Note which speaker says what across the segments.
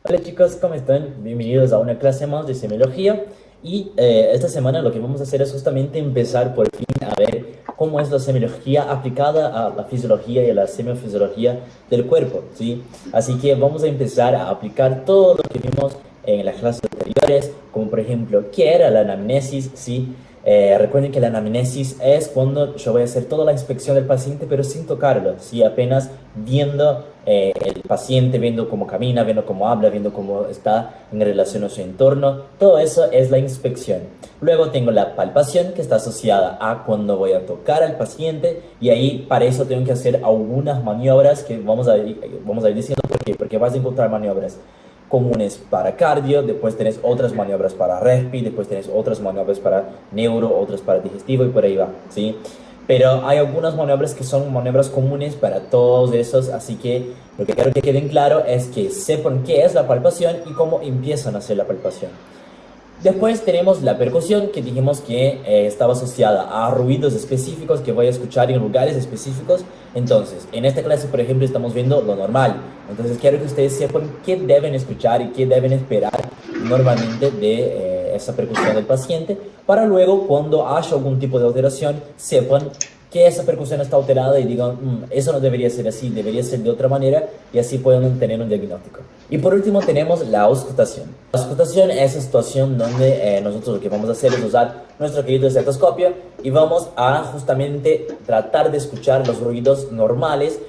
Speaker 1: Hola chicos, ¿cómo están? Bienvenidos a una clase más de semiología y esta semana lo que vamos a hacer es justamente empezar por fin a ver cómo es la semiología aplicada a la fisiología y a la semifisiología del cuerpo, ¿sí? Así que vamos a empezar a aplicar todo lo que vimos en las clases anteriores, como por ejemplo, ¿qué era la anamnesis? ¿Sí? Recuerden que la anamnesis es cuando yo voy a hacer toda la inspección del paciente, pero sin tocarlo, ¿sí? Apenas viendo el paciente, viendo cómo camina, viendo cómo habla, viendo cómo está en relación a su entorno. Todo eso es la inspección. Luego tengo la palpación, que está asociada a cuando voy a tocar al paciente, y ahí para eso tengo que hacer algunas maniobras que vamos a ir diciendo por qué, porque vas a encontrar maniobras comunes para cardio, después tenés otras maniobras para respi, después tenés otras maniobras para neuro, otras para digestivo y por ahí va, ¿sí? Pero hay algunas maniobras que son maniobras comunes para todos esos, así que lo que quiero que queden claro es que sepan qué es la palpación y cómo empiezan a hacer la palpación. Después tenemos la percusión, que dijimos que estaba asociada a ruidos específicos que voy a escuchar en lugares específicos. Entonces, en esta clase, por ejemplo, estamos viendo lo normal. Entonces, quiero que ustedes sepan qué deben escuchar y qué deben esperar normalmente de esa percusión del paciente, para luego, cuando haya algún tipo de alteración, sepan que esa percusión está alterada y digan, eso no debería ser así, debería ser de otra manera, y así pueden tener un diagnóstico. Y por último tenemos la auscultación. La auscultación es esa situación donde nosotros lo que vamos a hacer es usar nuestro querido estetoscopio y vamos a justamente tratar de escuchar los ruidos normales,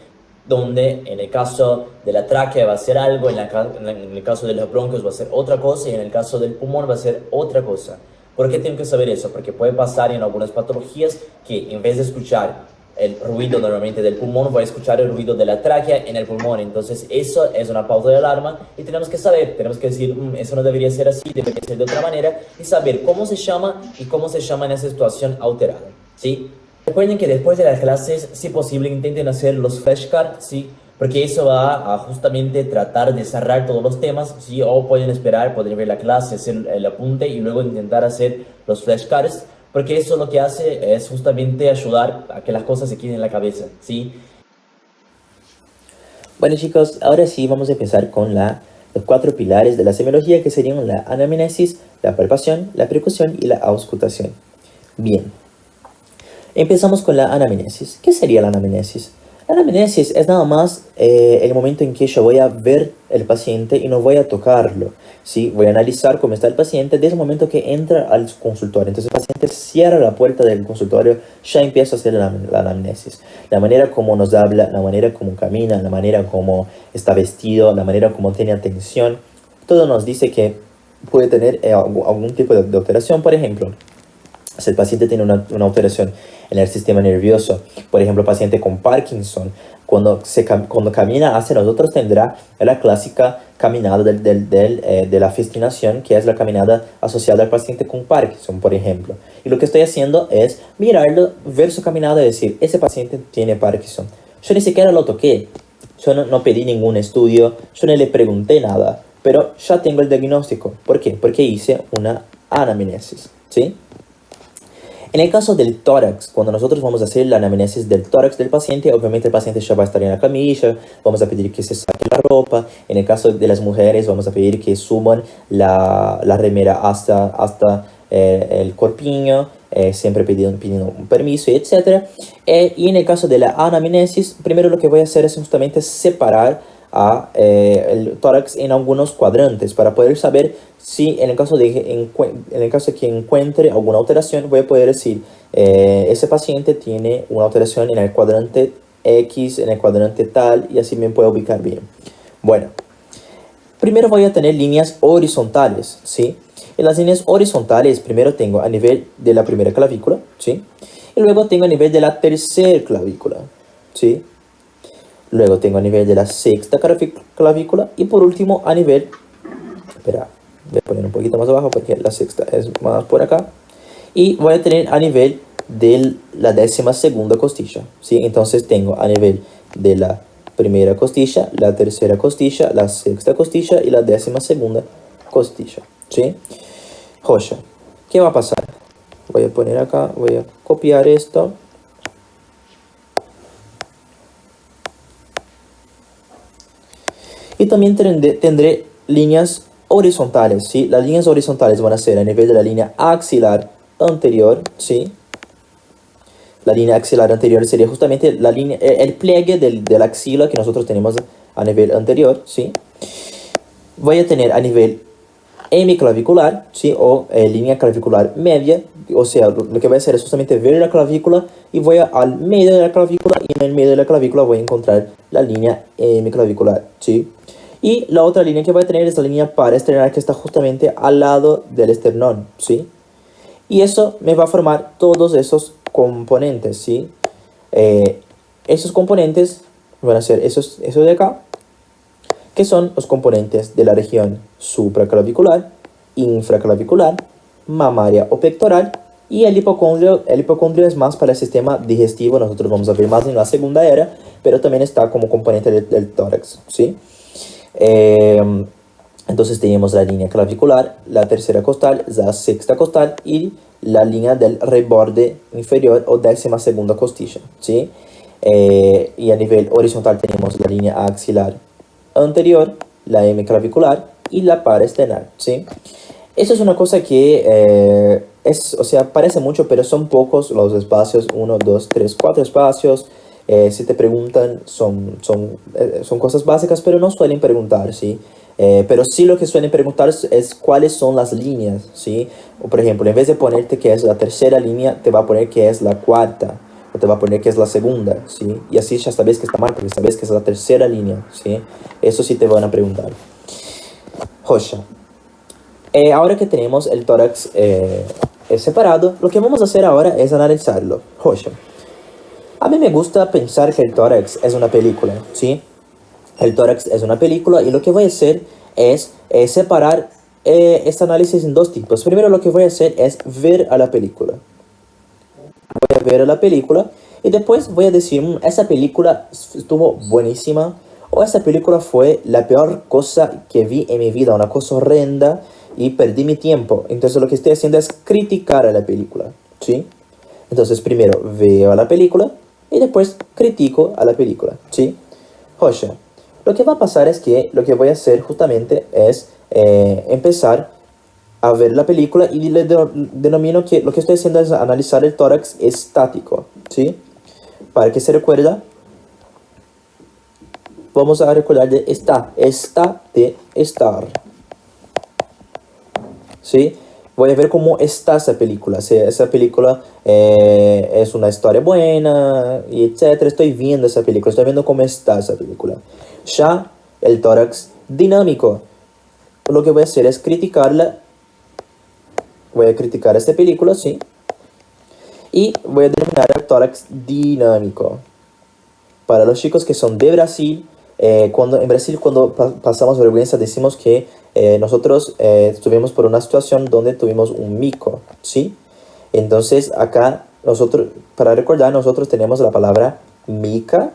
Speaker 1: donde en el caso de la tráquea va a ser algo, en el caso de los bronquios va a ser otra cosa y en el caso del pulmón va a ser otra cosa. ¿Por qué tengo que saber eso? Porque puede pasar en algunas patologías que en vez de escuchar el ruido normalmente del pulmón, voy a escuchar el ruido de la tráquea en el pulmón. Entonces eso es una pauta de alarma y tenemos que saber, tenemos que decir, eso no debería ser así, debería ser de otra manera, y saber cómo se llama y cómo se llama en esa situación alterada, ¿sí? Recuerden que después de las clases, si posible, intenten hacer los flashcards, ¿sí? Porque eso va a justamente tratar de cerrar todos los temas, ¿sí? O pueden esperar, pueden ver la clase, hacer el apunte y luego intentar hacer los flashcards, porque eso lo que hace es justamente ayudar a que las cosas se queden en la cabeza, ¿sí? Bueno chicos, ahora sí vamos a empezar con los cuatro pilares de la semiología, que serían la anamnesis, la palpación, la percusión y la auscultación. Bien. Empezamos con la anamnesis. ¿Qué sería la anamnesis? La anamnesis es nada más el momento en que yo voy a ver el paciente y no voy a tocarlo, ¿sí? Voy a analizar cómo está el paciente desde el momento que entra al consultorio. Entonces el paciente cierra la puerta del consultorio, ya empieza a hacer la anamnesis. La manera como nos habla, la manera como camina, la manera como está vestido, la manera como tiene atención, todo nos dice que puede tener algún tipo de alteración. Por ejemplo, si el paciente tiene una alteración en el sistema nervioso, por ejemplo, paciente con Parkinson, cuando camina hacia nosotros tendrá la clásica caminada de la festinación, que es la caminada asociada al paciente con Parkinson, por ejemplo. Y lo que estoy haciendo es mirarlo, ver su caminada y decir, ese paciente tiene Parkinson. Yo ni siquiera lo toqué, yo no pedí ningún estudio, yo no le pregunté nada, pero ya tengo el diagnóstico. ¿Por qué? Porque hice una anamnesis, ¿sí? En el caso del tórax, cuando nosotros vamos a hacer la anamnesis del tórax del paciente, obviamente el paciente ya va a estar en la camilla, vamos a pedir que se saque la ropa. En el caso de las mujeres, vamos a pedir que suban la remera hasta el corpiño, siempre pidiendo un permiso, etc. Y en el caso de la anamnesis, primero lo que voy a hacer es justamente separar el tórax en algunos cuadrantes para poder saber si en el caso de que encuentre alguna alteración, voy a poder decir ese paciente tiene una alteración en el cuadrante X, en el cuadrante tal, y así me puedo ubicar bien. Bueno, primero voy a tener líneas horizontales, ¿sí? En las líneas horizontales primero tengo a nivel de la primera clavícula, ¿sí? Y luego tengo a nivel de la tercera clavícula, ¿sí? Luego tengo a nivel de la sexta clavícula y por último a nivel, espera, voy a poner un poquito más abajo porque la sexta es más por acá, y voy a tener a nivel de la 12ª costilla, ¿sí? Entonces tengo a nivel de la primera costilla, la tercera costilla, la sexta costilla y la 12ª costilla, ¿sí? Joya, ¿qué va a pasar? Voy a poner acá, voy a copiar esto. Y también tendré líneas horizontales, ¿sí? Las líneas horizontales van a ser a nivel de la línea axilar anterior, ¿sí? La línea axilar anterior sería justamente la línea, el pliegue de la axila que nosotros tenemos a nivel anterior, ¿sí? Voy a tener a nivel hemiclavicular, ¿sí? O línea clavicular media, o sea, lo que voy a hacer es justamente ver la clavícula y voy al medio de la clavícula, y en el medio de la clavícula voy a encontrar la línea hemiclavicular, ¿sí? Y la otra línea que voy a tener es la línea paraesternal, que está justamente al lado del esternón, ¿sí? Y eso me va a formar todos esos componentes, ¿sí? Esos componentes van a ser esos de acá, que son los componentes de la región supraclavicular, infraclavicular, mamaria o pectoral, y el hipocondrio es más para el sistema digestivo, nosotros vamos a ver más en la segunda era, pero también está como componente del tórax, ¿sí? Entonces tenemos la línea clavicular, la tercera costal, la sexta costal y la línea del reborde inferior o décima segunda costilla, ¿sí? Y a nivel horizontal tenemos la línea axilar anterior, la hemiclavicular y la paraesternal, ¿sí? Eso es una cosa que o sea, parece mucho, pero son pocos los espacios, 1, 2, 3, 4 espacios. Si te preguntan, son cosas básicas, pero no suelen preguntar, ¿sí? Pero sí lo que suelen preguntar es cuáles son las líneas, ¿sí? O por ejemplo, en vez de ponerte que es la tercera línea, te va a poner que es la cuarta, o te va a poner que es la segunda, ¿sí? Y así ya sabes que está mal, porque sabes que es la tercera línea, ¿sí? Eso sí te van a preguntar. Joya. Ahora que tenemos el tórax separado, lo que vamos a hacer ahora es analizarlo. Joya. A mí me gusta pensar que el tórax es una película, ¿sí? El tórax es una película y lo que voy a hacer es separar este análisis en dos tipos. Primero lo que voy a hacer es ver a la película. Voy a ver a la película y después voy a decir, esa película estuvo buenísima, o esa película fue la peor cosa que vi en mi vida, una cosa horrenda y perdí mi tiempo. Entonces lo que estoy haciendo es criticar a la película, ¿sí? Entonces primero veo a la película y después critico a la película, ¿sí? Joya. Lo que va a pasar es que lo que voy a hacer justamente es empezar a ver la película y le denomino que lo que estoy haciendo es analizar el tórax estático, ¿sí? Para que se recuerda, vamos a recordar de está de estar, ¿sí? Voy a ver cómo está esa película, si esa película es una historia buena, y etcétera. Estoy viendo esa película, estoy viendo cómo está esa película. Ya el tórax dinámico, lo que voy a hacer es criticarla. Voy a criticar esta película, ¿sí? Y voy a denominar el tórax dinámico. Para los chicos que son de Brasil, en Brasil cuando pasamos vergüenza decimos que nosotros estuvimos por una situación donde tuvimos un mico, ¿sí? Entonces acá nosotros, para recordar, nosotros tenemos la palabra mica.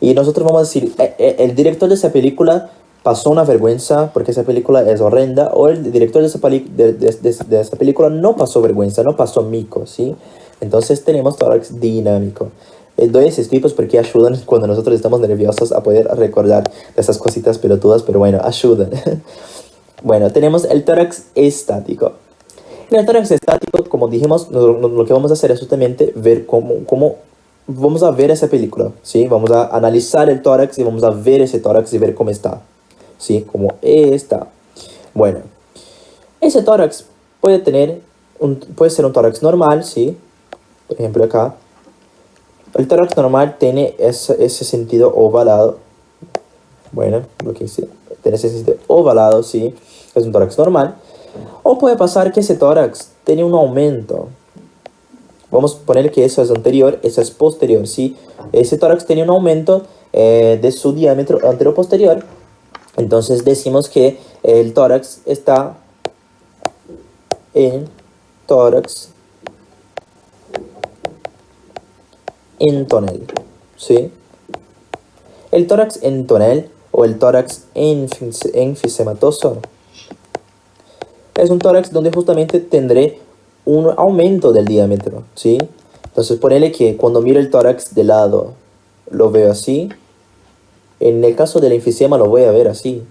Speaker 1: Y nosotros vamos a decir, el director de esa película pasó una vergüenza porque esa película es horrenda, o el director de esa película no pasó vergüenza, no pasó mico, ¿sí? Entonces tenemos tórax dinámico. Doy esos tipos porque ayudan cuando nosotros estamos nerviosos a poder recordar de esas cositas pelotudas, pero bueno, ayudan. Bueno, tenemos el tórax estático. En el tórax estático, como dijimos, lo que vamos a hacer es justamente ver cómo vamos a ver esa película, ¿sí? Vamos a analizar el tórax y vamos a ver ese tórax y ver cómo está, ¿sí? Cómo está. Bueno, ese tórax puede ser un tórax normal, ¿sí? Por ejemplo acá. El tórax normal tiene ese sentido ovalado. Bueno, lo que dice, tiene ese sentido ovalado, ¿sí? Es un tórax normal. O puede pasar que ese tórax tiene un aumento. Vamos a poner que eso es anterior, eso es posterior, ¿sí? Ese tórax tiene un aumento de su diámetro anteroposterior. Entonces decimos que el tórax está en tórax entonel, ¿sí? El tórax entonel o el tórax enfisematoso es un tórax donde justamente tendré un aumento del diámetro, ¿sí? Entonces ponele que cuando miro el tórax de lado lo veo así. En el caso del enfisema lo voy a ver así.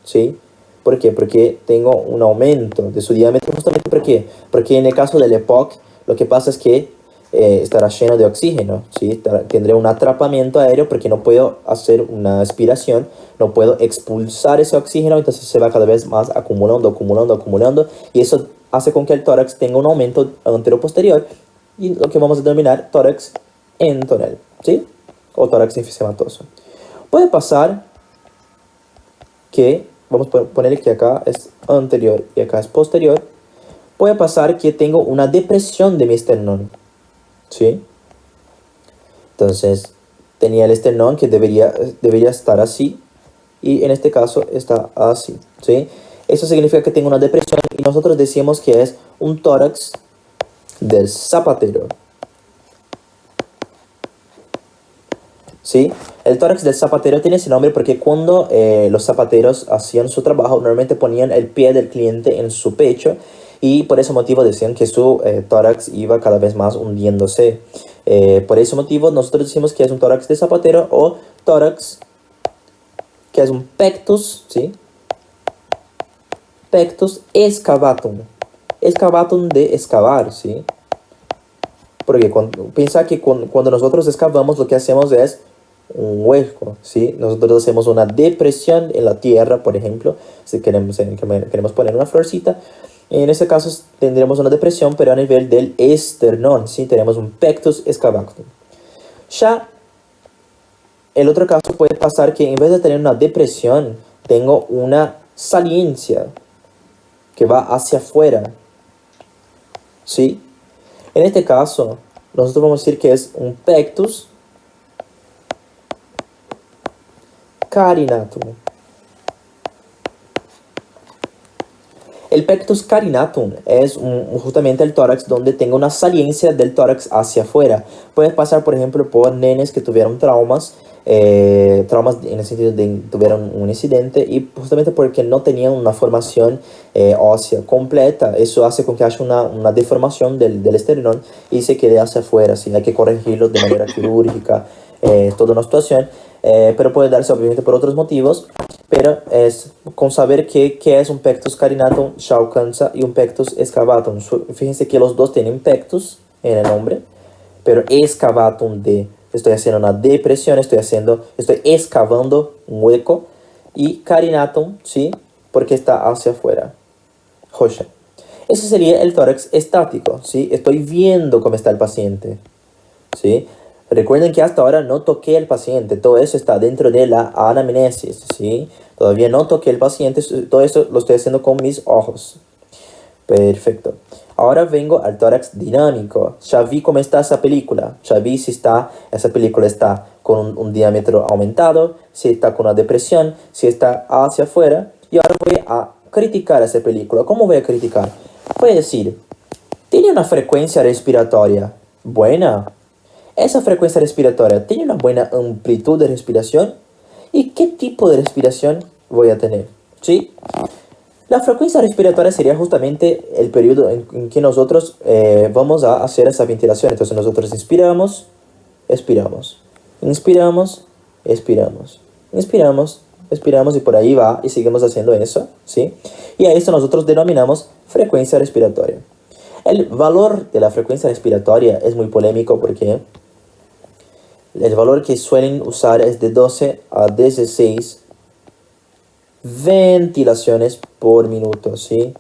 Speaker 1: ¿sí? ¿Por qué? Porque tengo un aumento de su diámetro. Justamente ¿por qué? Porque en el caso del EPOC, lo que pasa es que estará lleno de oxígeno, ¿sí? Tendré un atrapamiento aéreo porque no puedo hacer una aspiración, no puedo expulsar ese oxígeno, entonces se va cada vez más acumulando, acumulando, acumulando, y eso hace con que el tórax tenga un aumento antero-posterior, y lo que vamos a denominar tórax entonel, ¿sí? O tórax enfisematoso. Puede pasar que, vamos a poner que acá es anterior y acá es posterior, puede pasar que tengo una depresión de mi esternón, ¿sí? Entonces, tenía el esternón que debería estar así, y en este caso está así, ¿sí? Eso significa que tengo una depresión, y nosotros decimos que es un tórax del zapatero, ¿sí? El tórax del zapatero tiene ese nombre porque cuando los zapateros hacían su trabajo, normalmente ponían el pie del cliente en su pecho, y por ese motivo decían que su tórax iba cada vez más hundiéndose. Por ese motivo nosotros decimos que es un tórax de zapatero o tórax que es un pectus, ¿sí? Pectus excavatum. Excavatum de excavar, ¿sí? Porque piensa que cuando nosotros excavamos, lo que hacemos es un hueco, ¿sí? Nosotros hacemos una depresión en la tierra, por ejemplo, si queremos poner una florcita. En ese caso tendremos una depresión, pero a nivel del esternón, ¿sí? Tenemos un pectus excavatum. Ya el otro caso puede pasar que en vez de tener una depresión, tengo una saliencia que va hacia afuera, ¿sí? En este caso, nosotros vamos a decir que es un pectus carinatum. El pectus carinatum es justamente el tórax donde tengo una saliencia del tórax hacia afuera. Puede pasar, por ejemplo, por nenes que tuvieron traumas, traumas en el sentido de que tuvieron un incidente, y justamente porque no tenían una formación ósea completa, eso hace con que haya una deformación del esternón y se quede hacia afuera, ¿sí? Hay que corregirlo de manera quirúrgica, toda una situación, pero puede darse obviamente por otros motivos. Pero es con saber qué es un pectus carinatum ya alcanza, y un pectus excavatum. Fíjense que los dos tienen pectus en el nombre, pero excavatum de estoy haciendo una depresión, estoy excavando un hueco, y carinatum, ¿sí? Porque está hacia afuera. Joya. Ese sería el tórax estático, ¿sí? Estoy viendo cómo está el paciente, ¿sí? Recuerden que hasta ahora no toqué al paciente, todo eso está dentro de la anamnesis, ¿sí? Todavía no toqué al paciente, todo esto lo estoy haciendo con mis ojos. Perfecto. Ahora vengo al tórax dinámico. Ya vi cómo está esa película, ya vi si esa película está con un diámetro aumentado, si está con una depresión, si está hacia afuera, y ahora voy a criticar esa película. ¿Cómo voy a criticar? Voy a decir, ¿tiene una frecuencia respiratoria buena? ¿Esa frecuencia respiratoria tiene una buena amplitud de respiración? ¿Y qué tipo de respiración voy a tener? ¿Sí? La frecuencia respiratoria sería justamente el periodo en que nosotros vamos a hacer esa ventilación. Entonces nosotros inspiramos, expiramos. Inspiramos, expiramos. Inspiramos, expiramos, y por ahí va, y seguimos haciendo eso, ¿sí? Y a esto nosotros denominamos frecuencia respiratoria. El valor de la frecuencia respiratoria es muy polémico porque el valor que suelen usar es de 12 a 16 ventilaciones por minuto, ¿sí?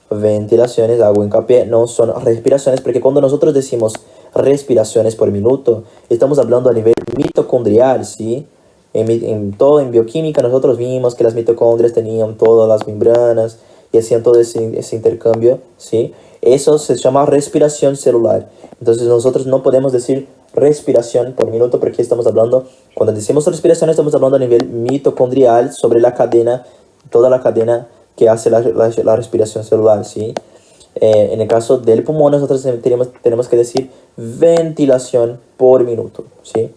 Speaker 1: Ventilaciones, hago hincapié, no son respiraciones, porque cuando nosotros decimos respiraciones por minuto, estamos hablando a nivel mitocondrial, ¿sí? En bioquímica nosotros vimos que las mitocondrias tenían todas las membranas y hacían todo ese intercambio, ¿sí? Eso se llama respiración celular. Entonces nosotros no podemos decir respiración por minuto porque estamos hablando, cuando decimos respiración estamos hablando a nivel mitocondrial sobre la cadena, toda la cadena que hace la respiración celular, ¿sí? En el caso del pulmón nosotros tenemos que decir ventilación por minuto, ¿sí?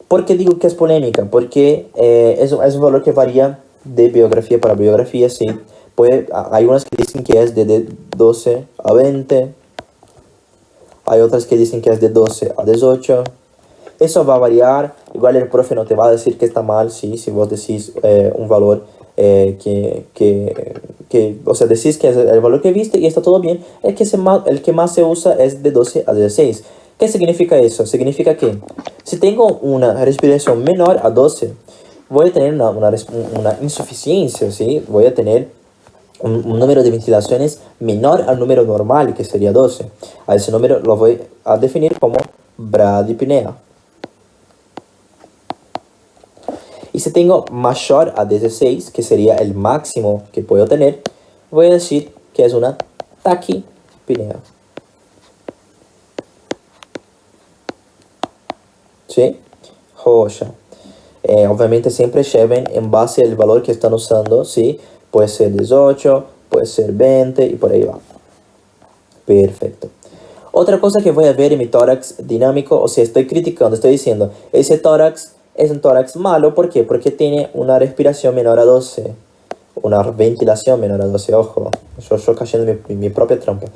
Speaker 1: ¿Por qué digo que es polémica? Porque es un valor que varía de biografía para biografía, ¿sí? Hay unas que dicen que es de 12 a 20, hay otras que dicen que es de 12 a 18. Eso va a variar. Igual el profe no te va a decir que está mal, ¿sí? Si vos decís un valor o sea, decís que es el valor que viste y está todo bien, el que más se usa es de 12 a 16. ¿Qué significa eso? Significa que si tengo una respiración menor a 12, voy a tener una insuficiencia, ¿sí? Voy a tener un número de ventilaciones menor al número normal, que sería 12. A ese número lo voy a definir como bradipnea. Y si tengo mayor a 16, que sería el máximo que puedo tener, voy a decir que es una taquipnea. ¿Sí? Joya. Obviamente siempre lleven en base al valor que están usando, ¿sí? Puede ser 18, puede ser 20 y por ahí va. Perfecto. Otra cosa que voy a ver en mi tórax dinámico, o sea, estoy criticando, estoy diciendo, ese tórax es un tórax malo, ¿por qué? Porque tiene una respiración menor a 12, una ventilación menor a 12, ojo, yo cayendo en mi propia trampa.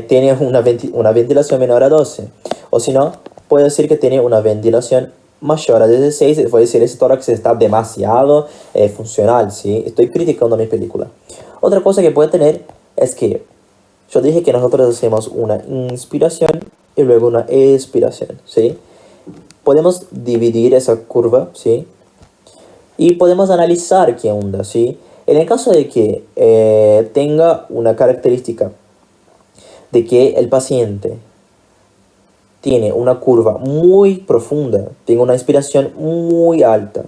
Speaker 1: Tiene una ventilación menor a 12, o si no, puedo decir que tiene una ventilación mayor a 16, voy a decir, ese tórax está demasiado funcional, ¿sí? Estoy criticando mi película. Otra cosa que puede tener es que yo dije que nosotros hacemos una inspiración y luego una expiración, ¿sí? Podemos dividir esa curva, ¿sí? Y podemos analizar qué onda, ¿sí? En el caso de que tenga una característica de que el paciente tiene una curva muy profunda, tiene una inspiración muy alta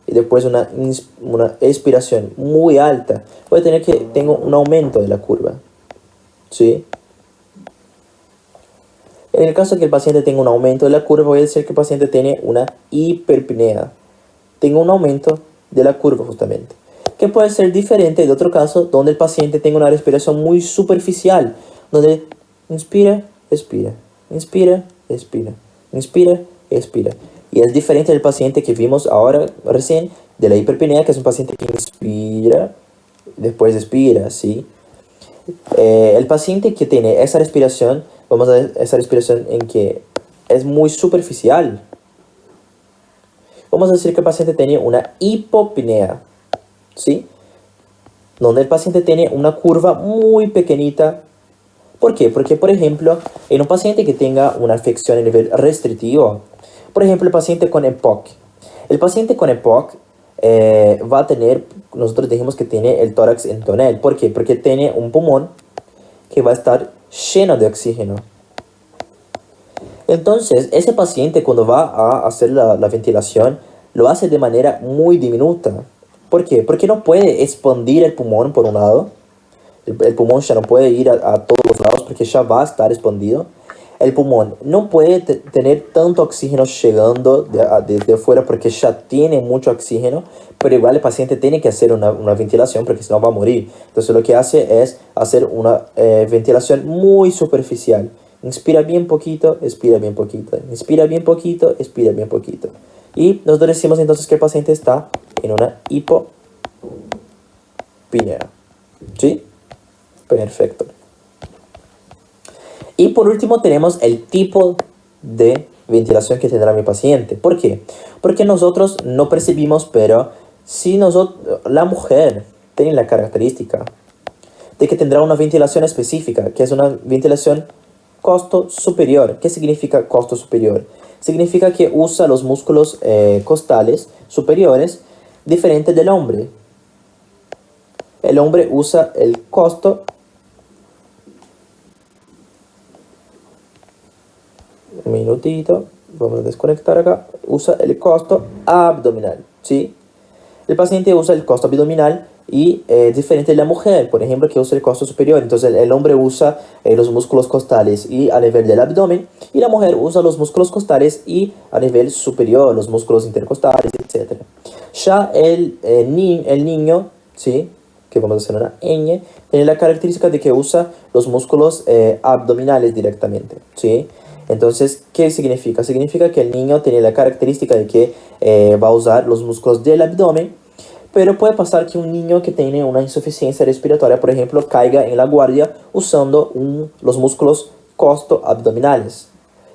Speaker 1: y después una expiración muy alta, puede tener que tengo un aumento de la curva, ¿sí? En el caso de que el paciente tenga un aumento de la curva, voy a decir que el paciente tiene una hiperpnea. Tengo un aumento de la curva justamente. Que puede ser diferente de otro caso donde el paciente tenga una respiración muy superficial, donde inspira, expira, inspira, expira, inspira, expira. Y es diferente del paciente que vimos ahora recién de la hiperpnea, que es un paciente que inspira, después expira, ¿sí? El paciente que tiene esa respiración, vamos a ver esa respiración en que es muy superficial. Vamos a decir que el paciente tiene una hipopnea, ¿sí? Donde el paciente tiene una curva muy pequeñita. ¿Por qué? Porque, por ejemplo, en un paciente que tenga una afección a nivel restrictivo, por ejemplo, el paciente con EPOC. El paciente con EPOC va a tener, nosotros dijimos que tiene el tórax en tonel. ¿Por qué? Porque tiene un pulmón que va a estar lleno de oxígeno. Entonces, ese paciente cuando va a hacer la ventilación, lo hace de manera muy diminuta. ¿Por qué? Porque no puede expandir el pulmón por un lado. El pulmón ya no puede ir a todos los lados porque ya va a estar expandido. El pulmón no puede tener tanto oxígeno llegando desde afuera porque ya tiene mucho oxígeno, pero igual el paciente tiene que hacer una ventilación porque si no va a morir. Entonces lo que hace es hacer una ventilación muy superficial. Inspira bien poquito, expira bien poquito. Inspira bien poquito, expira bien poquito. Y nosotros decimos entonces que el paciente está en una hipopnea. ¿Sí? Perfecto. Y por último tenemos el tipo de ventilación que tendrá mi paciente. ¿Por qué? Porque nosotros no percibimos, pero si la mujer tiene la característica de que tendrá una ventilación específica, que es una ventilación costo superior. ¿Qué significa costo superior? Significa que usa los músculos costales superiores diferente del hombre. El hombre usa el costo. Un minutito, vamos a desconectar acá. Usa el costo abdominal, ¿sí? El paciente usa el costo abdominal y diferente de la mujer, por ejemplo, que usa el costo superior. Entonces el hombre usa los músculos costales y a nivel del abdomen, y la mujer usa los músculos costales y a nivel superior, los músculos intercostales, etc. Ya el niño, ¿sí? Que vamos a hacer una ñ, tiene la característica de que usa los músculos abdominales directamente, ¿sí? Entonces, ¿qué significa? Significa que el niño tiene la característica de que va a usar los músculos del abdomen, pero puede pasar que un niño que tiene una insuficiencia respiratoria, por ejemplo, caiga en la guardia usando los músculos costo-abdominales.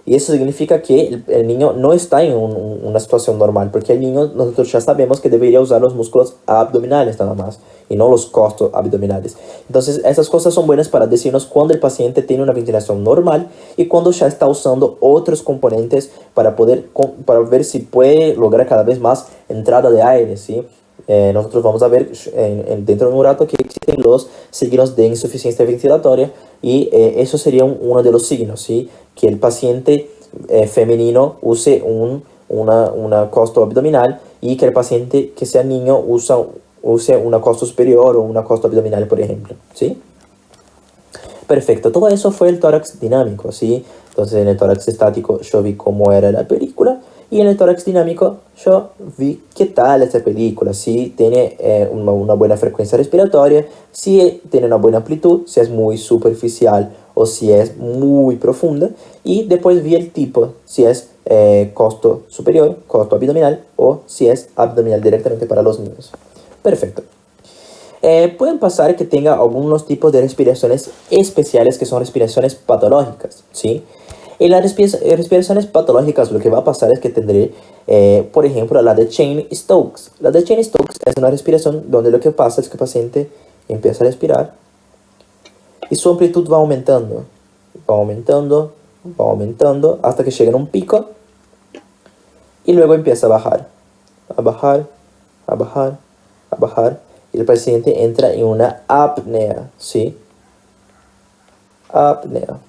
Speaker 1: Y eso significa que el niño no está en una situación normal, porque el niño, nosotros ya sabemos que debería usar los músculos abdominales nada más, y no los costos abdominales. Entonces, esas cosas son buenas para decirnos cuando el paciente tiene una ventilación normal y cuando ya está usando otros componentes para para ver si puede lograr cada vez más entrada de aire, ¿sí? Nosotros vamos a ver dentro de un rato que existen los signos de insuficiencia ventilatoria y eso sería uno de los signos, ¿sí? Que el paciente femenino use una costo abdominal y que el paciente que sea niño use una costo superior o una costo abdominal, por ejemplo, ¿sí? Perfecto, todo eso fue el tórax dinámico, ¿sí? Entonces en el tórax estático yo vi cómo era la película y en el tórax dinámico yo vi qué tal esta película, si tiene una buena frecuencia respiratoria, si tiene una buena amplitud, si es muy superficial o si es muy profunda, y después vi el tipo, si es costo superior, costo abdominal, o si es abdominal directamente para los niños. Perfecto. Pueden pasar que tenga algunos tipos de respiraciones especiales que son respiraciones patológicas, ¿sí? En las respiraciones patológicas lo que va a pasar es que tendré, por ejemplo, la de Cheyne-Stokes. La de Cheyne-Stokes es una respiración donde lo que pasa es que el paciente empieza a respirar y su amplitud va aumentando, va aumentando, va aumentando hasta que llega a un pico y luego empieza a bajar, a bajar, a bajar, a bajar. Y el paciente entra en una apnea, ¿sí? Apnea.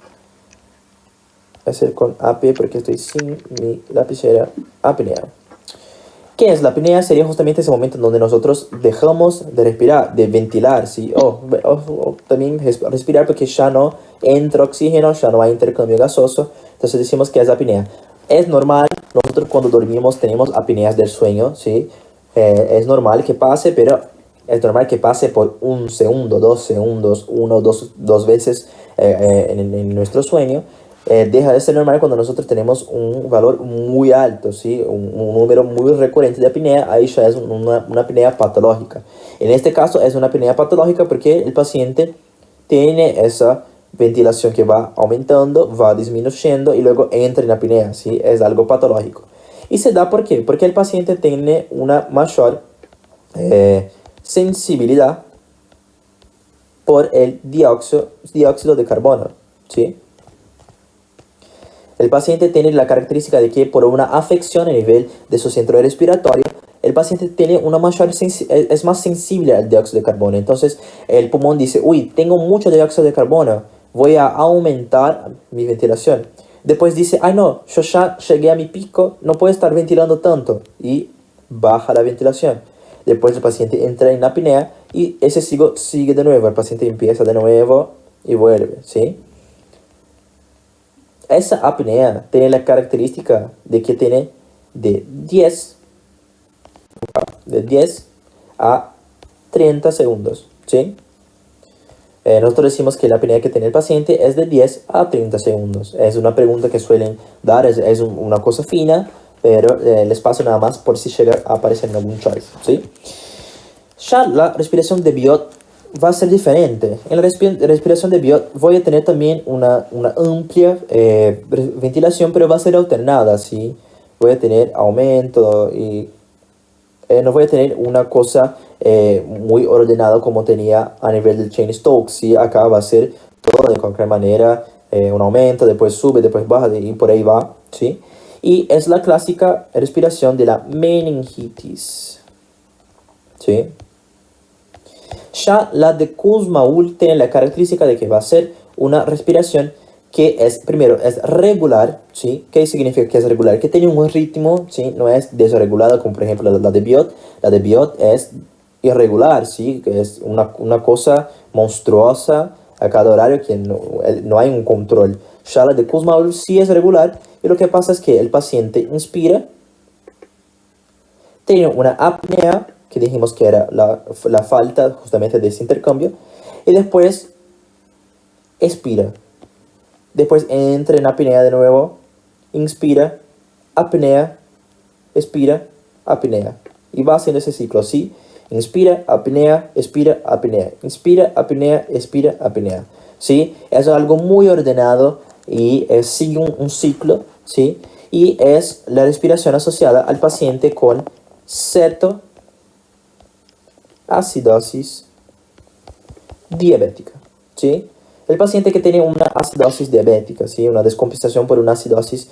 Speaker 1: Voy a hacer con AP porque estoy sin mi lapicera. Apnea. ¿Qué es la apnea? Sería justamente ese momento en donde nosotros dejamos de respirar, de ventilar, ¿sí? O también respirar porque ya no entra oxígeno, ya no hay intercambio gasoso. Entonces decimos que es apnea. Es normal, nosotros cuando dormimos tenemos apneas del sueño, ¿sí? Es normal que pase, pero es normal que pase por 1 segundo, 2 segundos, dos veces en nuestro sueño. Deja de ser normal cuando nosotros tenemos un valor muy alto, ¿sí? Un número muy recurrente de apnea, ahí ya es una apnea patológica. En este caso es una apnea patológica porque el paciente tiene esa ventilación que va aumentando, va disminuyendo y luego entra en apnea, ¿sí? Es algo patológico. Y se da ¿por qué? Porque el paciente tiene una mayor sensibilidad por el dióxido de carbono, ¿sí? El paciente tiene la característica de que por una afección a nivel de su centro respiratorio, el paciente tiene es más sensible al dióxido de carbono. Entonces el pulmón dice, uy, tengo mucho dióxido de carbono, voy a aumentar mi ventilación. Después dice, ay no, yo ya llegué a mi pico, no puedo estar ventilando tanto. Y baja la ventilación. Después el paciente entra en apnea y ese sigue de nuevo. El paciente empieza de nuevo y vuelve, ¿sí? Esa apnea tiene la característica de que tiene de 10 a 30 segundos, ¿sí? Nosotros decimos que la apnea que tiene el paciente es de 10 a 30 segundos. Es una pregunta que suelen dar, es una cosa fina, pero les paso nada más por si llega a aparecer en algún choice, ¿sí? Ya la respiración de Biot va a ser diferente. En la respiración de Biot voy a tener también una amplia ventilación, pero va a ser alternada, ¿sí? Voy a tener aumento y no voy a tener una cosa muy ordenada como tenía a nivel del Cheyne-Stokes, ¿sí? Acá va a ser todo de cualquier manera, un aumento, después sube, después baja y por ahí va, ¿sí? Y es la clásica respiración de la meningitis, ¿sí? Ya la de Kussmaul tiene la característica de que va a ser una respiración que primero, es regular, ¿sí? ¿Qué significa que es regular? Que tiene un ritmo, ¿sí? No es desregulada como por ejemplo la de Biot. La de Biot es irregular, ¿sí? Que es una cosa monstruosa a cada horario que no hay un control. Ya la de Kussmaul sí es regular y lo que pasa es que el paciente inspira, tiene una apnea, que dijimos que era la falta justamente de ese intercambio, y después expira. Después entra en apnea de nuevo, inspira, apnea, expira, apnea. Y va haciendo ese ciclo así. Inspira, apnea, expira, apnea. Inspira, apnea, expira, apnea. ¿Sí? Es algo muy ordenado y sigue un ciclo ¿sí? Y es la respiración asociada al paciente con cetoacidosis diabética, ¿sí? El paciente que tiene una acidosis diabética, ¿sí? Una descompensación por una acidosis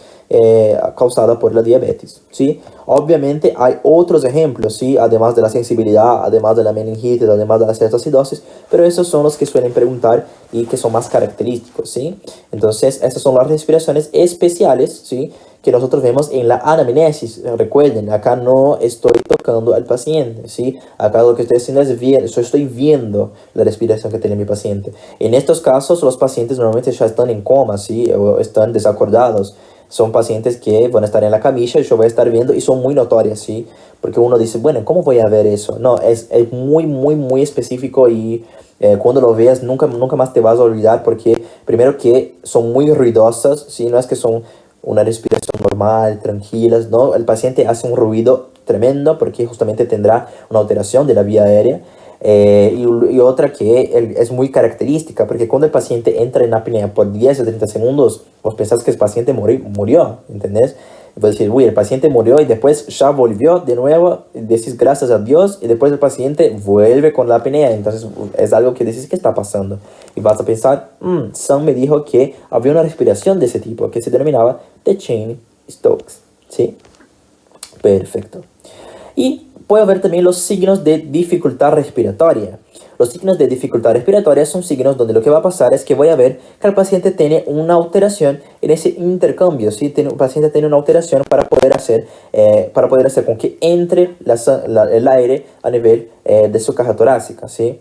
Speaker 1: causada por la diabetes, ¿sí? Obviamente hay otros ejemplos, ¿sí? Además de la sensibilidad, además de la meningitis, además de la cetoacidosis, pero esos son los que suelen preguntar y que son más característicos, ¿sí? Entonces, estas son las respiraciones especiales, ¿sí? Que nosotros vemos en la anamnesis. Recuerden, acá no estoy tocando al paciente, ¿sí? Acá lo que estoy haciendo es yo estoy viendo la respiración que tiene mi paciente. En estos casos, los pacientes normalmente ya están en coma, ¿sí? O están desacordados. Son pacientes que van a estar en la camilla y yo voy a estar viendo y son muy notorias, ¿sí? Porque uno dice, bueno, ¿cómo voy a ver eso? No, es muy, muy, muy específico y cuando lo veas nunca más te vas a olvidar porque primero que son muy ruidosas, ¿sí? No es que son una respiración normal, tranquilas, ¿no? El paciente hace un ruido tremendo porque justamente tendrá una alteración de la vía aérea. Y otra que es muy característica, porque cuando el paciente entra en apnea por 10 o 30 segundos, vos pensás que el paciente murió, ¿entendés? Puedes decir, uy, el paciente murió y después ya volvió de nuevo, decís gracias a Dios, y después el paciente vuelve con la apnea, entonces es algo que decís, ¿qué está pasando? Y vas a pensar, Sam me dijo que había una respiración de ese tipo, que se denominaba The Chain Stokes, ¿sí? Perfecto. Y puede haber también los signos de dificultad respiratoria. Los signos de dificultad respiratoria son signos donde lo que va a pasar es que voy a ver que el paciente tiene una alteración en ese intercambio, ¿sí? El paciente tiene una alteración para poder hacer con que entre el aire a nivel de su caja torácica, ¿sí?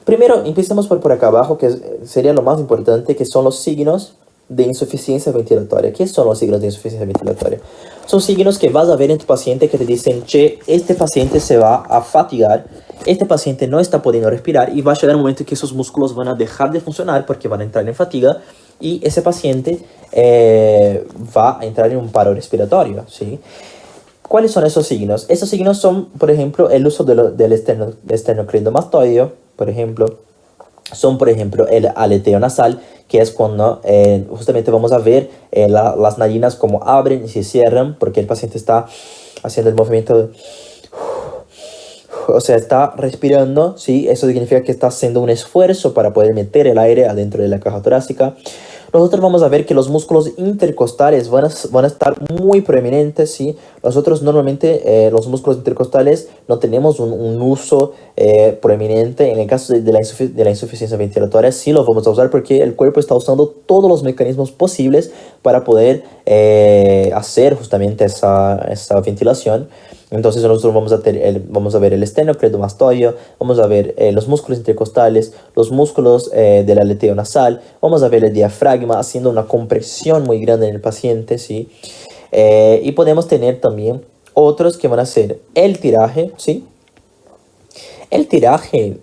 Speaker 1: Primero, empecemos por acá abajo, que sería lo más importante, que son los signos de insuficiencia ventilatoria. ¿Qué son los signos de insuficiencia ventilatoria? Son signos que vas a ver en tu paciente que te dicen, che, este paciente se va a fatigar, este paciente no está pudiendo respirar y va a llegar un momento en que esos músculos van a dejar de funcionar porque van a entrar en fatiga y ese paciente va a entrar en un paro respiratorio, ¿sí? ¿Cuáles son esos signos? Esos signos son, por ejemplo, el uso del esternocleidomastoideo, por ejemplo. Son, por ejemplo, el aleteo nasal, que es cuando justamente vamos a ver las narinas como abren y se cierran, porque el paciente está haciendo el movimiento, o sea, está respirando, ¿sí? Eso significa que está haciendo un esfuerzo para poder meter el aire adentro de la caja torácica. Nosotros vamos a ver que los músculos intercostales van a estar muy prominentes, ¿sí? Nosotros normalmente los músculos intercostales no tenemos un uso prominente. En el caso de la insuficiencia ventilatoria sí lo vamos a usar porque el cuerpo está usando todos los mecanismos posibles para poder hacer justamente esa ventilación. Entonces nosotros vamos a ver el esternocleidomastoideo, vamos a ver los músculos intercostales, los músculos del aleteo nasal, vamos a ver el diafragma haciendo una compresión muy grande en el paciente, ¿sí? Y podemos tener también otros que van a ser el tiraje, ¿sí? El tiraje,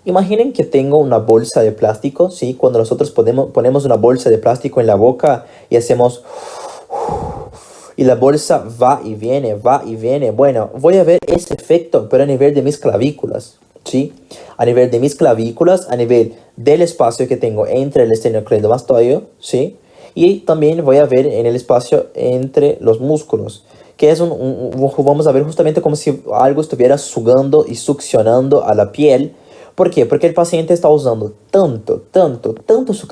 Speaker 1: imaginen que tengo una bolsa de plástico, ¿sí? Cuando nosotros ponemos una bolsa de plástico en la boca y hacemos... y la bolsa va y viene, va y viene. Bueno, voy a ver ese efecto, pero a nivel de mis clavículas, ¿sí? A nivel de mis clavículas, a nivel del espacio que tengo entre el esternocleidomastoideo, ¿sí? Y también voy a ver en el espacio entre los músculos, que es vamos a ver justamente como si algo estuviera sugando y succionando a la piel. ¿Por qué? Porque el paciente está usando tanto su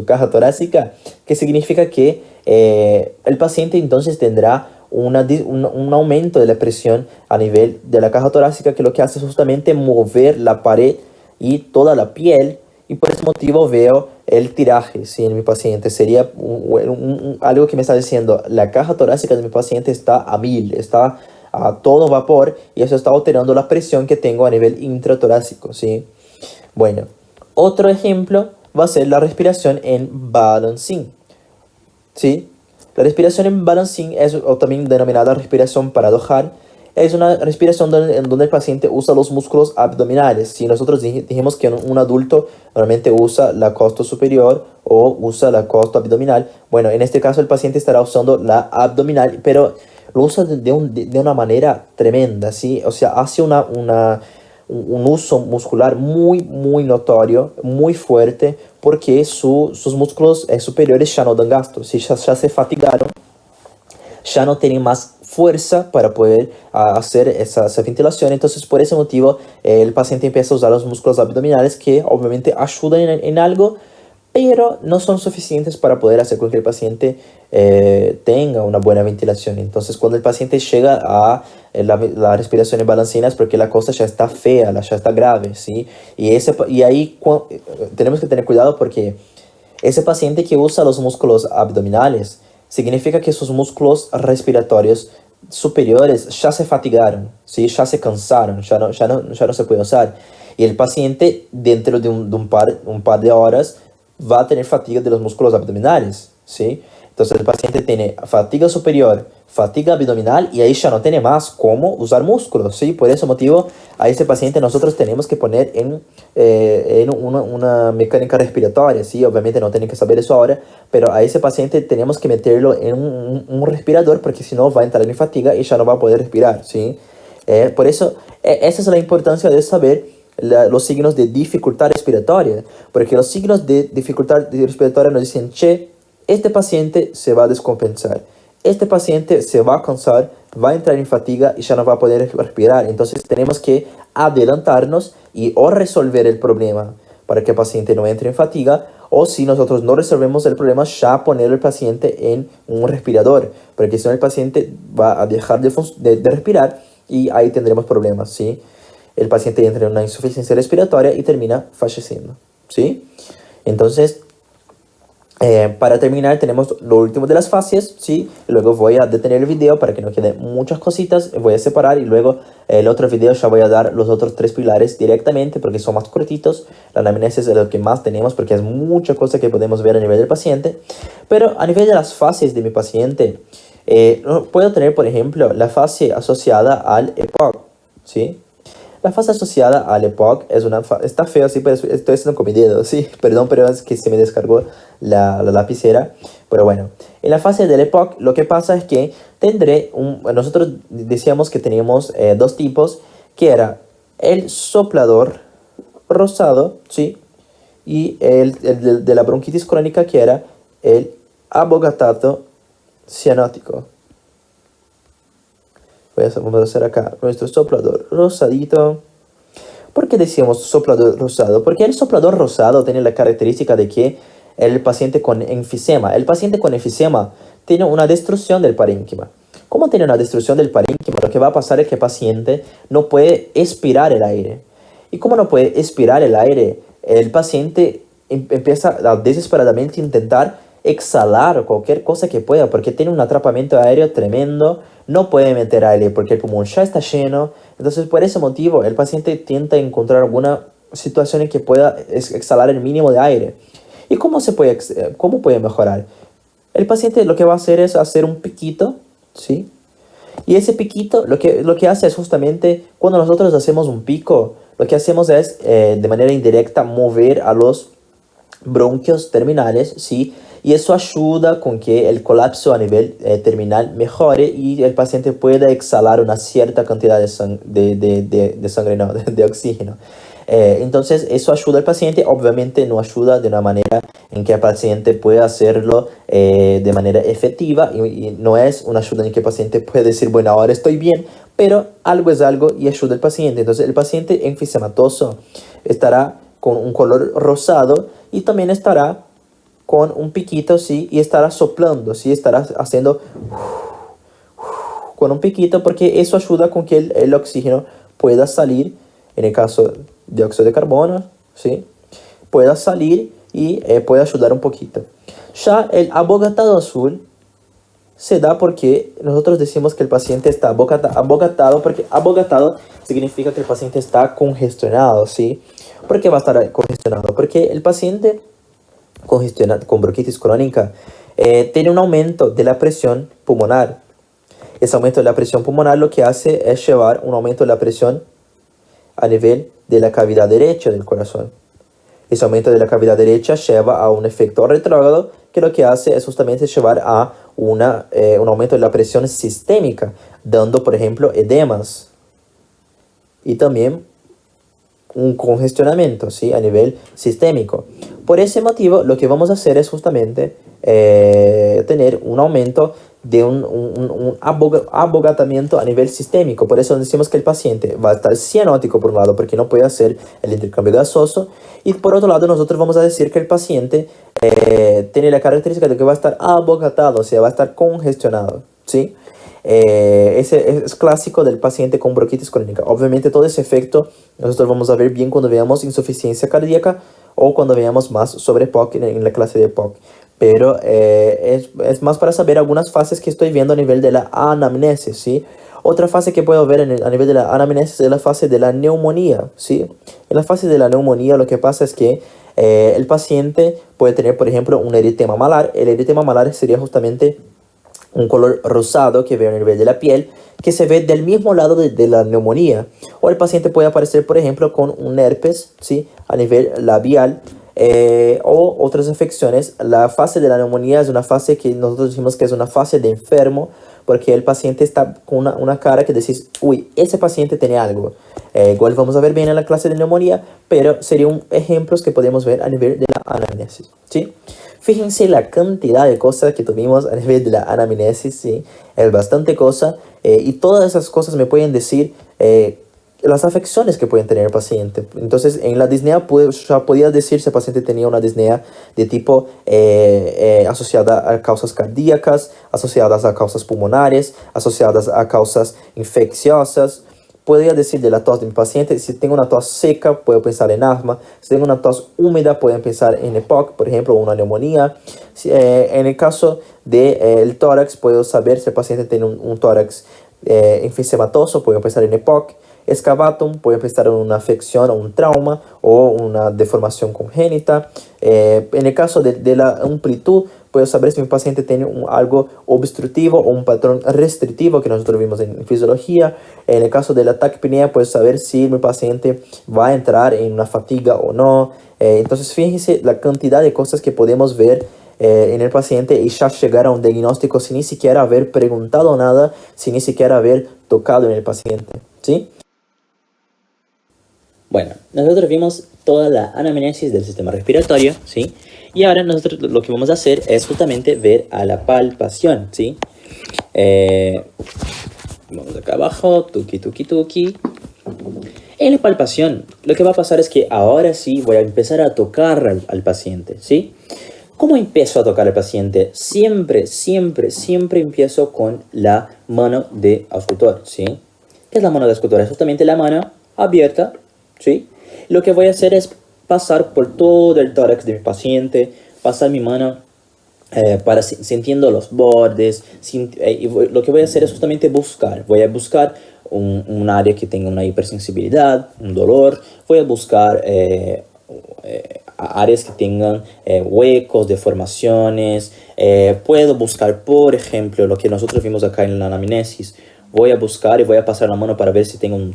Speaker 1: caja torácica, que significa que el paciente entonces tendrá un aumento de la presión a nivel de la caja torácica, que lo que hace es justamente mover la pared y toda la piel, y por ese motivo veo el tiraje, ¿sí? En mi paciente. Sería algo que me está diciendo, la caja torácica de mi paciente está a 1000, está a todo vapor, y eso está alterando la presión que tengo a nivel intratorácico, ¿sí? Bueno, otro ejemplo va a ser la respiración en balancing, ¿sí? La respiración en balancing es o también denominada respiración paradojal. Es una respiración en donde el paciente usa los músculos abdominales. Si nosotros dijimos que un adulto normalmente usa la costa superior o usa la costa abdominal, bueno, en este caso el paciente estará usando la abdominal, pero lo usa de una manera tremenda, ¿sí? O sea, hace un uso muscular muy, muy notorio, muy fuerte, porque sus músculos superiores ya no dan gasto, ¿sí? Ya se fatigaron, ya no tienen más fuerza para poder hacer esa ventilación. Entonces, por ese motivo, el paciente empieza a usar los músculos abdominales, que obviamente ayudan en algo, pero no son suficientes para poder hacer con que el paciente tenga una buena ventilación. Entonces, cuando el paciente llega a la respiración en balancina es porque la cosa ya está fea, ya está grave, ¿sí? Y ahí tenemos que tener cuidado porque ese paciente que usa los músculos abdominales significa que sus músculos respiratorios superiores ya se fatigaron, ¿sí? Ya se cansaron, ya no se puede usar. Y el paciente dentro de un par de horas va a tener fatiga de los músculos abdominales, ¿sí? Entonces el paciente tiene fatiga superior, fatiga abdominal y ahí ya no tiene más cómo usar músculos, ¿sí? Por ese motivo a ese paciente nosotros tenemos que poner en una mecánica respiratoria, ¿sí? Obviamente no tienen que saber eso ahora, pero a ese paciente tenemos que meterlo en un respirador porque si no va a entrar en fatiga y ya no va a poder respirar, ¿sí? Por eso, esa es la importancia de saber los signos de dificultad respiratoria, porque los signos de dificultad respiratoria nos dicen, che, este paciente se va a descompensar, este paciente se va a cansar, va a entrar en fatiga y ya no va a poder respirar. Entonces tenemos que adelantarnos y o resolver el problema para que el paciente no entre en fatiga, o si nosotros no resolvemos el problema, ya poner al paciente en un respirador, porque si no el paciente va a dejar de respirar y ahí tendremos problemas, ¿sí? El paciente entra en una insuficiencia respiratoria y termina falleciendo, ¿sí? Entonces, para terminar tenemos lo último de las fases, ¿sí? Luego voy a detener el video para que no queden muchas cositas, voy a separar y luego el otro video ya voy a dar los otros 3 pilares directamente porque son más cortitos. La anamnesis es lo que más tenemos porque es mucha cosa que podemos ver a nivel del paciente. Pero a nivel de las fases de mi paciente, puedo tener, por ejemplo, la fase asociada al EPOC, ¿sí? La fase asociada al EPOC es está feo, sí, pero estoy haciendo con mi dedo, sí, perdón, pero es que se me descargó la lapicera. Pero bueno, en la fase del EPOC lo que pasa es que nosotros decíamos que teníamos 2 tipos, que era el soplador rosado, sí, y el de la bronquitis crónica, que era el abogatato cianótico. Vamos a hacer acá nuestro soplador rosadito. ¿Por qué decimos soplador rosado? Porque el soplador rosado tiene la característica de que el paciente con enfisema tiene una destrucción del parénquima. ¿Cómo tiene una destrucción del parénquima? Lo que va a pasar es que el paciente no puede expirar el aire. Y como no puede expirar el aire, el paciente empieza a desesperadamente intentar exhalar cualquier cosa que pueda, porque tiene un atrapamiento aéreo tremendo, no puede meter aire porque el pulmón ya está lleno. Entonces, por ese motivo, el paciente intenta encontrar alguna situación en que pueda exhalar el mínimo de aire. ¿Y cómo puede mejorar? El paciente lo que va a hacer es hacer un piquito, ¿sí? Y ese piquito lo que hace es justamente, cuando nosotros hacemos un pico, lo que hacemos es, de manera indirecta, mover a los bronquios terminales, ¿sí? Y eso ayuda con que el colapso a nivel terminal mejore y el paciente pueda exhalar una cierta cantidad de sangre, no, de oxígeno. Entonces eso ayuda al paciente, obviamente no ayuda de una manera en que el paciente pueda hacerlo de manera efectiva y no es una ayuda en que el paciente puede decir, bueno, ahora estoy bien, pero algo es algo y ayuda al paciente. Entonces el paciente enfisematoso estará con un color rosado y también estará con un piquito, ¿sí? Y estará soplando, ¿sí? Estará haciendo con un piquito porque eso ayuda con que el oxígeno pueda salir, en el caso de dióxido de carbono, ¿sí? Pueda salir y pueda ayudar un poquito. Ya el abogatado azul se da porque nosotros decimos que el paciente está abogatado, porque abogatado significa que el paciente está congestionado, ¿sí? ¿Por qué va a estar congestionado? Porque el paciente con bronquitis crónica tiene un aumento de la presión pulmonar. Ese aumento de la presión pulmonar lo que hace es llevar un aumento de la presión a nivel de la cavidad derecha del corazón. Ese aumento de la cavidad derecha lleva a un efecto retrógrado que lo que hace es justamente llevar a un aumento de la presión sistémica, dando, por ejemplo, edemas y también un congestionamiento, ¿sí? A nivel sistémico. Por ese motivo, lo que vamos a hacer es justamente tener un aumento de un abogatamiento a nivel sistémico. Por eso decimos que el paciente va a estar cianótico por un lado, porque no puede hacer el intercambio gasoso. Y por otro lado, nosotros vamos a decir que el paciente tiene la característica de que va a estar abogatado, o sea, va a estar congestionado, ¿sí? Ese es clásico del paciente con bronquitis crónica. Obviamente todo ese efecto nosotros vamos a ver bien cuando veamos insuficiencia cardíaca o cuando veamos más sobre POC en la clase de POC. Pero es más para saber algunas fases que estoy viendo a nivel de la anamnesis, ¿sí? Otra fase que puedo ver a nivel de la anamnesis es la fase de la neumonía, ¿sí? En la fase de la neumonía lo que pasa es que el paciente puede tener, por ejemplo, un eritema malar. El eritema malar sería justamente un color rosado que veo a nivel de la piel, que se ve del mismo lado de la neumonía. O el paciente puede aparecer, por ejemplo, con un herpes, ¿sí? A nivel labial, o otras afecciones. La fase de la neumonía es una fase que nosotros decimos que es una fase de enfermo, porque el paciente está con una cara que decís, uy, ese paciente tiene algo. Igual vamos a ver bien en la clase de neumonía, pero serían ejemplos que podemos ver a nivel de la anamnesis, ¿sí? Fíjense la cantidad de cosas que tuvimos a nivel de la anamnesis, ¿sí? Es bastante cosa, y todas esas cosas me pueden decir las afecciones que pueden tener el paciente. Entonces, en la disnea ya podía decir si el paciente tenía una disnea de tipo asociada a causas cardíacas, asociadas a causas pulmonares, asociadas a causas infecciosas. Podría decir de la tos de mi paciente, si tengo una tos seca, puedo pensar en asma. Si tengo una tos húmeda, pueden pensar en EPOC, por ejemplo, una neumonía. En el caso del tórax, puedo saber si el paciente tiene un tórax enfisемatoso, puedo pensar en EPOC. Excavatum, puede pensar en una afección o un trauma o una deformación congénita. En el caso de la amplitud, puedo saber si mi paciente tiene algo obstructivo o un patrón restrictivo que nosotros vimos en fisiología. En el caso de la taquipnea, puedo saber si mi paciente va a entrar en una fatiga o no. Entonces, fíjense la cantidad de cosas que podemos ver en el paciente y ya llegar a un diagnóstico sin ni siquiera haber preguntado nada, sin ni siquiera haber tocado en el paciente, ¿sí? Bueno, nosotros vimos toda la anamnesis del sistema respiratorio, ¿sí? Y ahora nosotros lo que vamos a hacer es justamente ver a la palpación, ¿sí? Vamos acá abajo, tuki, tuki, tuki. En la palpación, lo que va a pasar es que ahora sí voy a empezar a tocar al paciente, ¿sí? ¿Cómo empiezo a tocar al paciente? Siempre, siempre, siempre empiezo con la mano de auscultor, ¿sí? ¿Qué es la mano de auscultor? Es justamente la mano abierta, ¿sí? Lo que voy a hacer es pasar por todo el tórax de mi paciente, pasar mi mano sintiendo los bordes, lo que voy a hacer es justamente voy a buscar un área que tenga una hipersensibilidad, un dolor, voy a buscar áreas que tengan huecos, deformaciones, puedo buscar, por ejemplo, lo que nosotros vimos acá en la anamnesis. Voy a buscar y voy a pasar la mano para ver si tengo un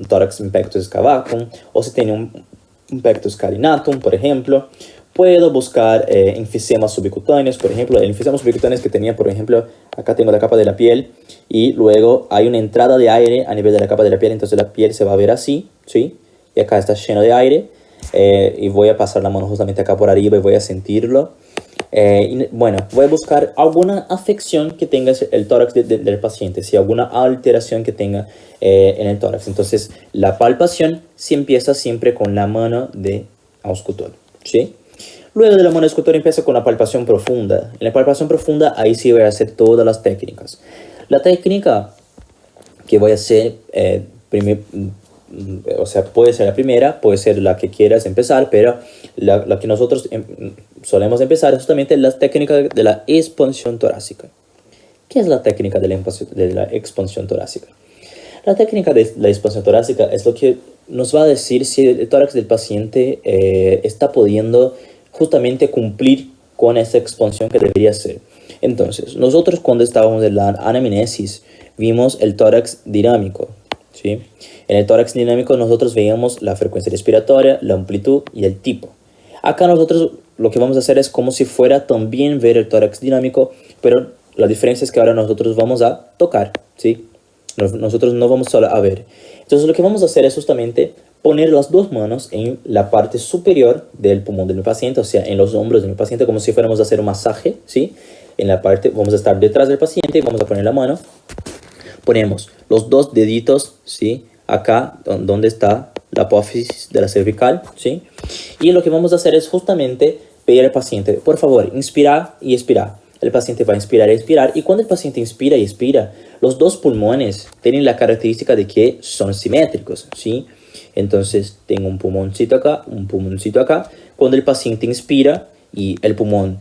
Speaker 1: tórax impectus excavatum o si tiene un impectus carinatum, por ejemplo. Puedo buscar enfisemas subcutáneos, por ejemplo. El enfisema subcutáneo que tenía, por ejemplo, acá tengo la capa de la piel y luego hay una entrada de aire a nivel de la capa de la piel, entonces la piel se va a ver así, ¿sí? Y acá está lleno de aire y voy a pasar la mano justamente acá por arriba y voy a sentirlo. Bueno, voy a buscar alguna afección que tenga el tórax del paciente, si alguna alteración que tenga en el tórax. Entonces, la palpación sí empieza siempre con la mano de auscultor, ¿sí? Luego de la mano de auscultor empieza con la palpación profunda. En la palpación profunda, ahí sí voy a hacer todas las técnicas. La técnica que voy a hacer, o sea, puede ser la primera, puede ser la que quieras empezar, pero la que nosotros solemos empezar es justamente la técnica de la expansión torácica. ¿Qué es la técnica de la expansión torácica? La técnica de la expansión torácica es lo que nos va a decir si el tórax del paciente está pudiendo justamente cumplir con esa expansión que debería ser. Entonces, nosotros cuando estábamos en la anamnesis vimos el tórax dinámico, ¿sí? En el tórax dinámico nosotros veíamos la frecuencia respiratoria, la amplitud y el tipo. Acá nosotros lo que vamos a hacer es como si fuera también ver el tórax dinámico, pero la diferencia es que ahora nosotros vamos a tocar, ¿sí? Nosotros no vamos solo a ver. Entonces lo que vamos a hacer es justamente poner las dos manos en la parte superior del pulmón de mi paciente, o sea, en los hombros de mi paciente, como si fuéramos a hacer un masaje, ¿sí? En la parte, vamos a estar detrás del paciente y vamos a poner la mano. Ponemos los dos deditos, ¿sí? Acá, donde está la apófisis de la cervical, ¿sí? Y lo que vamos a hacer es justamente pedir al paciente, por favor, inspirar y expirar. El paciente va a inspirar y expirar, y cuando el paciente inspira y expira, los dos pulmones tienen la característica de que son simétricos, ¿sí? Entonces, tengo un pulmoncito acá, un pulmoncito acá. Cuando el paciente inspira y el pulmón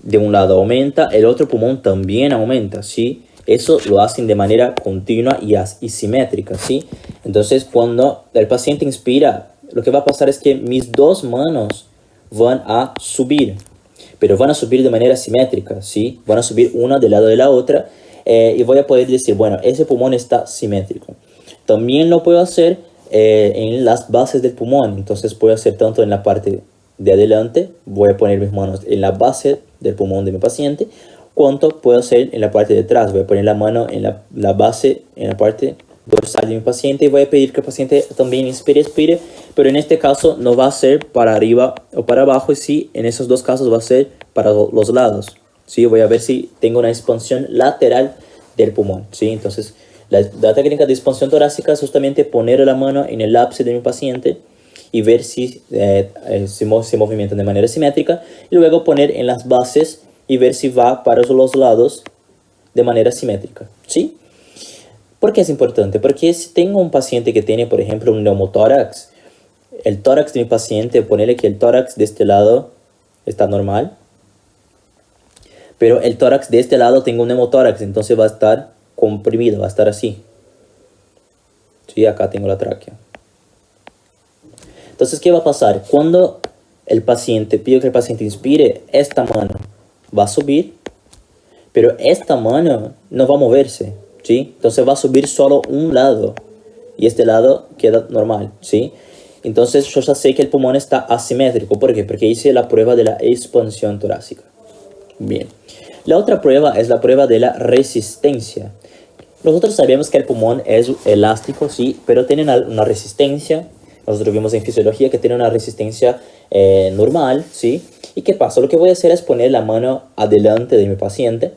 Speaker 1: de un lado aumenta, el otro pulmón también aumenta, ¿sí? Eso lo hacen de manera continua y simétrica, ¿sí? Entonces, cuando el paciente inspira, lo que va a pasar es que mis dos manos van a subir, pero van a subir de manera simétrica, ¿sí? Van a subir una del lado de la otra, y voy a poder decir, bueno, ese pulmón está simétrico. También lo puedo hacer en las bases del pulmón, entonces puedo hacer tanto en la parte de adelante, voy a poner mis manos en la base del pulmón de mi paciente, cuanto puedo hacer en la parte de atrás, voy a poner la mano en la base, en la parte dorsal de mi paciente, y voy a pedir que el paciente también inspire, expire, pero en este caso no va a ser para arriba o para abajo, y sí, en esos dos casos va a ser para los lados, ¿sí? Voy a ver si tengo una expansión lateral del pulmón, ¿sí? Entonces, la técnica de expansión torácica es justamente poner la mano en el ápice de mi paciente y ver si se movimienta de manera simétrica, y luego poner en las bases y ver si va para los lados de manera simétrica, ¿sí? ¿Por qué es importante? Porque si tengo un paciente que tiene, por ejemplo, un neumotórax, el tórax de mi paciente, ponerle que el tórax de este lado está normal, pero el tórax de este lado tengo un neumotórax, entonces va a estar comprimido, va a estar así. Sí, acá tengo la tráquea. Entonces, ¿qué va a pasar? Cuando el paciente, pido que el paciente inspire, esta mano va a subir, pero esta mano no va a moverse, ¿sí? Entonces va a subir solo un lado y este lado queda normal, ¿sí? Entonces yo ya sé que el pulmón está asimétrico. ¿Por qué? Porque hice la prueba de la expansión torácica. Bien. La otra prueba es la prueba de la resistencia. Nosotros sabemos que el pulmón es elástico, sí, pero tiene una resistencia. Nosotros vimos en fisiología que tiene una resistencia normal, ¿sí? ¿Y qué pasa? Lo que voy a hacer es poner la mano adelante de mi paciente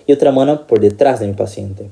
Speaker 1: y otra mano por detrás de mi paciente.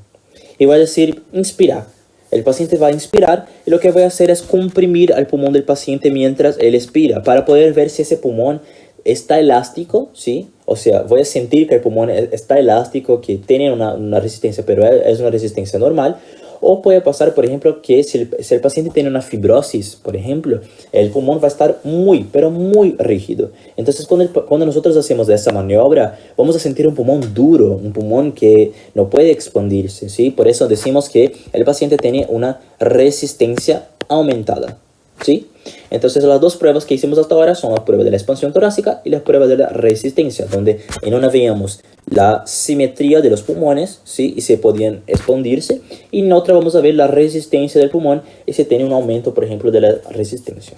Speaker 1: Y voy a decir, inspira. El paciente va a inspirar y lo que voy a hacer es comprimir al pulmón del paciente mientras él expira para poder ver si ese pulmón está elástico, ¿sí? O sea, voy a sentir que el pulmón está elástico, que tiene una resistencia, pero es una resistencia normal. O puede pasar, por ejemplo, que si el paciente tiene una fibrosis, por ejemplo, el pulmón va a estar muy, pero muy rígido. Entonces, cuando nosotros hacemos esa maniobra, vamos a sentir un pulmón duro, un pulmón que no puede expandirse, ¿sí? Por eso decimos que el paciente tiene una resistencia aumentada, ¿sí? Entonces, las dos pruebas que hicimos hasta ahora son la prueba de la expansión torácica y la prueba de la resistencia, donde en una veíamos la simetría de los pulmones, ¿sí? Y se podían expandirse, y en otra vamos a ver la resistencia del pulmón y se tiene un aumento, por ejemplo, de la resistencia.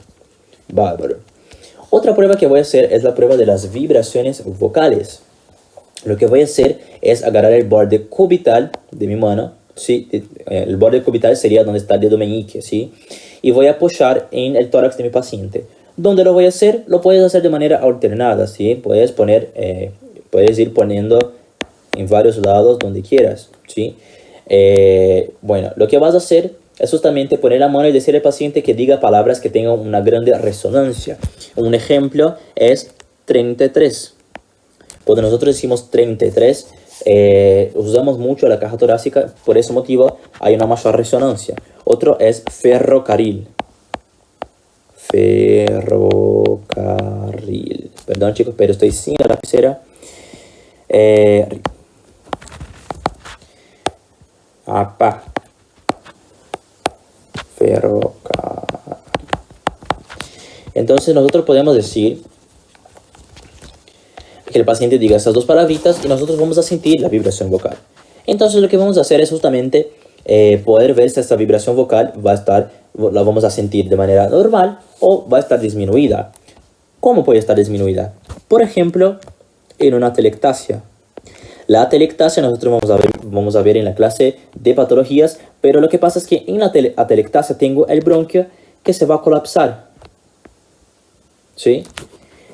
Speaker 1: Bárbaro. Otra prueba que voy a hacer es la prueba de las vibraciones vocales. Lo que voy a hacer es agarrar el borde cubital de mi mano, ¿sí? El borde cubital sería donde está el dedo meñique, ¿sí? Y voy a apoyar en el tórax de mi paciente. ¿Dónde lo voy a hacer? Lo puedes hacer de manera alternada, ¿sí? Puedes ir poniendo en varios lados donde quieras, ¿sí? Bueno, lo que vas a hacer es justamente poner la mano y decirle al paciente que diga palabras que tengan una grande resonancia. Un ejemplo es 33. Cuando nosotros decimos 33, usamos mucho la caja torácica, por ese motivo hay una mayor resonancia. Otro es ferrocarril. Ferrocarril. Perdón, chicos, pero estoy sin la lapicera. Apa. Ferrocarril. Entonces nosotros podemos decir que el paciente diga estas dos palabritas y nosotros vamos a sentir la vibración vocal. Entonces lo que vamos a hacer es justamente poder ver si esta vibración vocal la vamos a sentir de manera normal o va a estar disminuida. ¿Cómo puede estar disminuida? Por ejemplo, en una atelectasia. La atelectasia nosotros vamos a ver en la clase de patologías, pero lo que pasa es que en la atelectasia tengo el bronquio que se va a colapsar. ¿Sí?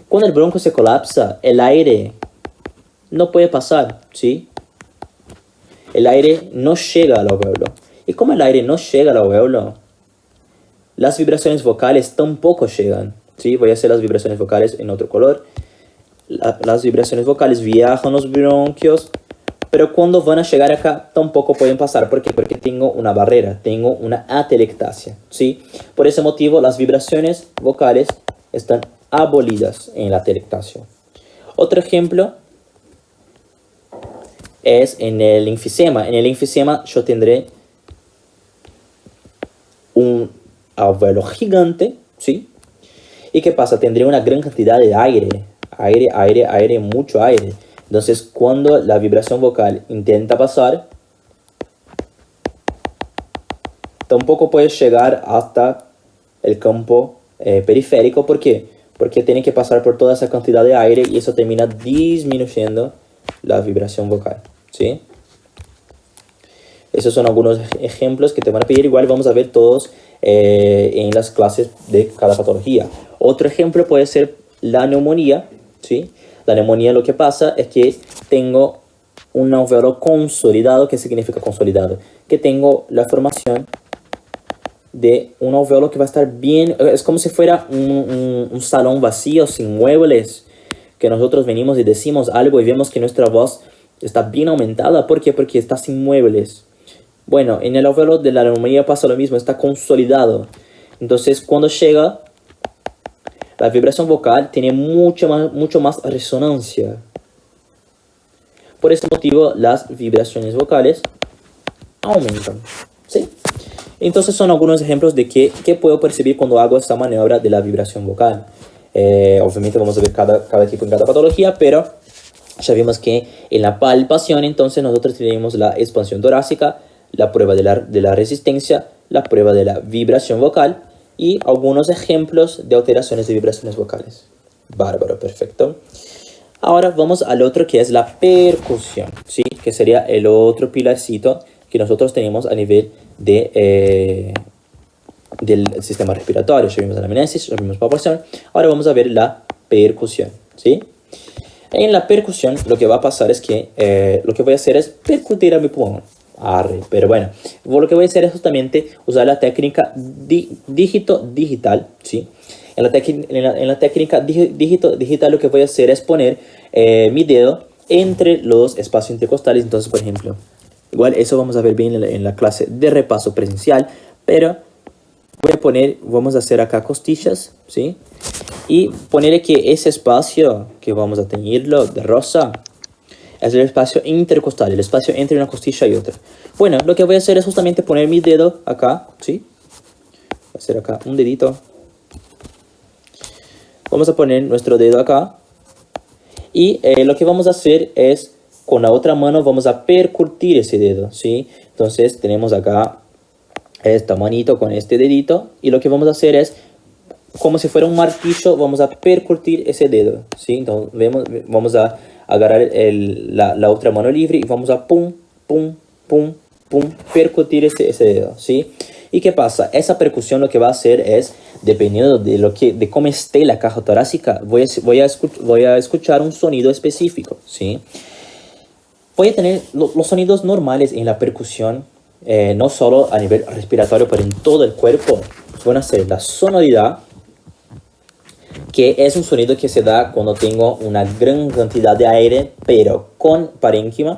Speaker 1: Cuando el bronquio se colapsa, el aire no puede pasar, ¿sí? El aire no llega al alvéolo. Y como el aire no llega al alvéolo, las vibraciones vocales tampoco llegan, ¿sí? Voy a hacer las vibraciones vocales en otro color. Las vibraciones vocales viajan los bronquios, pero cuando van a llegar acá tampoco pueden pasar. ¿Por qué? Porque tengo una barrera, tengo una atelectasia, ¿sí? Por ese motivo las vibraciones vocales están abolidas en la atelectasia. Otro ejemplo es en el enfisema. En el enfisema yo tendré un alvéolo gigante, ¿sí? ¿Y qué pasa? Tendré una gran cantidad de aire, mucho aire. Entonces, cuando la vibración vocal intenta pasar, tampoco puede llegar hasta el campo periférico. ¿Por qué? Porque tiene que pasar por toda esa cantidad de aire y eso termina disminuyendo la vibración vocal, ¿sí? Esos son algunos ejemplos que te van a pedir. Igual vamos a ver todos en las clases de cada patología. Otro ejemplo puede ser la neumonía, ¿sí? La neumonía, lo que pasa es que tengo un alvéolo consolidado. ¿Qué significa consolidado? Que tengo la formación de un alvéolo que va a estar bien. Es como si fuera un salón vacío, sin muebles, que nosotros venimos y decimos algo y vemos que nuestra voz está bien aumentada. ¿Por qué? Porque está sin muebles. Bueno, en el alvéolo de la neumonía pasa lo mismo, está consolidado. Entonces, cuando llega, la vibración vocal tiene mucho más resonancia. Por este motivo, las vibraciones vocales aumentan, ¿sí? Entonces, son algunos ejemplos de qué puedo percibir cuando hago esta maniobra de la vibración vocal. Obviamente vamos a ver cada tipo en cada patología, pero ya vimos que en la palpación, entonces, nosotros tenemos la expansión torácica, la prueba de la resistencia, la prueba de la vibración vocal y algunos ejemplos de alteraciones de vibraciones vocales. Bárbaro, perfecto. Ahora vamos al otro, que es la percusión, ¿sí? Que sería el otro pilarcito que nosotros tenemos a nivel del sistema respiratorio. Ya vimos la anamnesis, ya vimos palpación. Ahora vamos a ver la percusión, ¿sí? En la percusión lo que va a pasar es que lo que voy a hacer es percutir a mi pulmón. Pero bueno, lo que voy a hacer es justamente usar la técnica dígito digital, ¿sí? En la técnica dígito digital lo que voy a hacer es poner mi dedo entre los espacios intercostales. Entonces, por ejemplo, igual eso vamos a ver bien en la clase de repaso presencial, pero vamos a hacer acá costillas, ¿sí? Y poner que ese espacio que vamos a teñirlo de rosa es el espacio intercostal, el espacio entre una costilla y otra. Bueno, lo que voy a hacer es justamente poner mi dedo acá, ¿sí? Voy a hacer acá un dedito. Vamos a poner nuestro dedo acá. Y lo que vamos a hacer es, con la otra mano, vamos a percutir ese dedo, ¿sí? Entonces, tenemos acá esta manito con este dedito. Y lo que vamos a hacer es, como si fuera un martillo, vamos a percutir ese dedo, ¿sí? Entonces, vamos a agarrar la otra mano libre y vamos a pum, pum, pum, pum, percutir ese dedo, ¿sí? ¿Y qué pasa? Esa percusión lo que va a hacer es, dependiendo de cómo esté la caja torácica, voy a escuchar un sonido específico, ¿sí? Voy a tener los sonidos normales en la percusión, no solo a nivel respiratorio, pero en todo el cuerpo. Van a ser la sonoridad, que es un sonido que se da cuando tengo una gran cantidad de aire, pero con parénquima.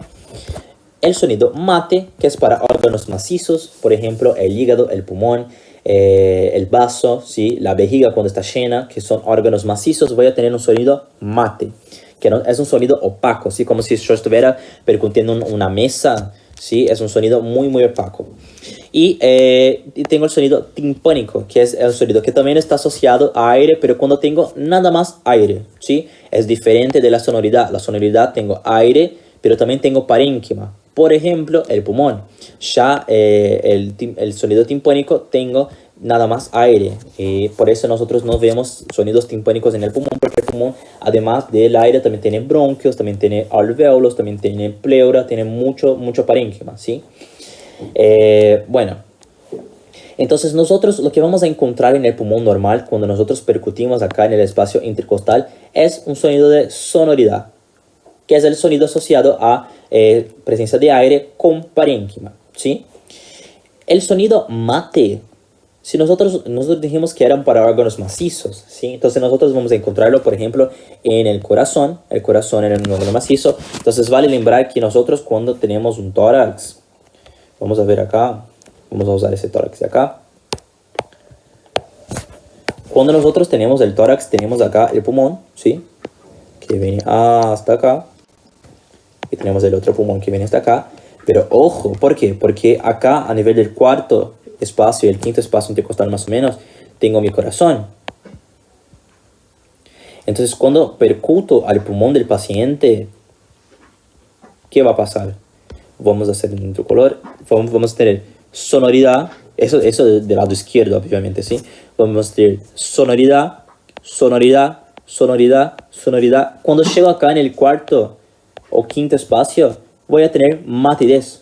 Speaker 1: El sonido mate, que es para órganos macizos, por ejemplo, el hígado, el pulmón, el vaso, ¿sí? La vejiga cuando está llena, que son órganos macizos. Voy a tener un sonido mate, que no, es un sonido opaco, ¿sí? Como si yo estuviera percutiendo una mesa, ¿sí? Es un sonido muy opaco. Y tengo el sonido timpánico, que es el sonido que también está asociado a aire, pero cuando tengo nada más aire, ¿sí? Es diferente de la sonoridad. La sonoridad tengo aire, pero también tengo parénquima. Por ejemplo, el pulmón. Ya el sonido timpánico tengo nada más aire. Por eso nosotros no vemos sonidos timpánicos en el pulmón, porque el pulmón, además del aire, también tiene bronquios, también tiene alvéolos, también tiene pleura, tiene mucho parénquima, ¿sí? Bueno, entonces nosotros lo que vamos a encontrar en el pulmón normal, cuando nosotros percutimos acá en el espacio intercostal, es un sonido de sonoridad, que es el sonido asociado a presencia de aire con parénquima, ¿sí? El sonido mate, si nosotros dijimos que eran para órganos macizos, ¿sí? Entonces nosotros vamos a encontrarlo, por ejemplo, en el corazón en un órgano macizo. Entonces vale lembrar que nosotros cuando tenemos un tórax, vamos a ver acá, vamos a usar ese tórax de acá. Cuando nosotros tenemos el tórax, tenemos acá el pulmón, ¿sí? Que viene hasta acá. Y tenemos el otro pulmón que viene hasta acá. Pero ojo, ¿por qué? Porque acá a nivel del cuarto espacio y el quinto espacio intercostal más o menos, tengo mi corazón. Entonces cuando percuto al pulmón del paciente, ¿qué va a pasar? Vamos a hacer en otro color. Vamos a tener sonoridad. Eso del lado izquierdo, obviamente, ¿sí? Vamos a tener sonoridad, sonoridad, sonoridad, sonoridad. Cuando llego acá en el cuarto o quinto espacio, voy a tener matidez.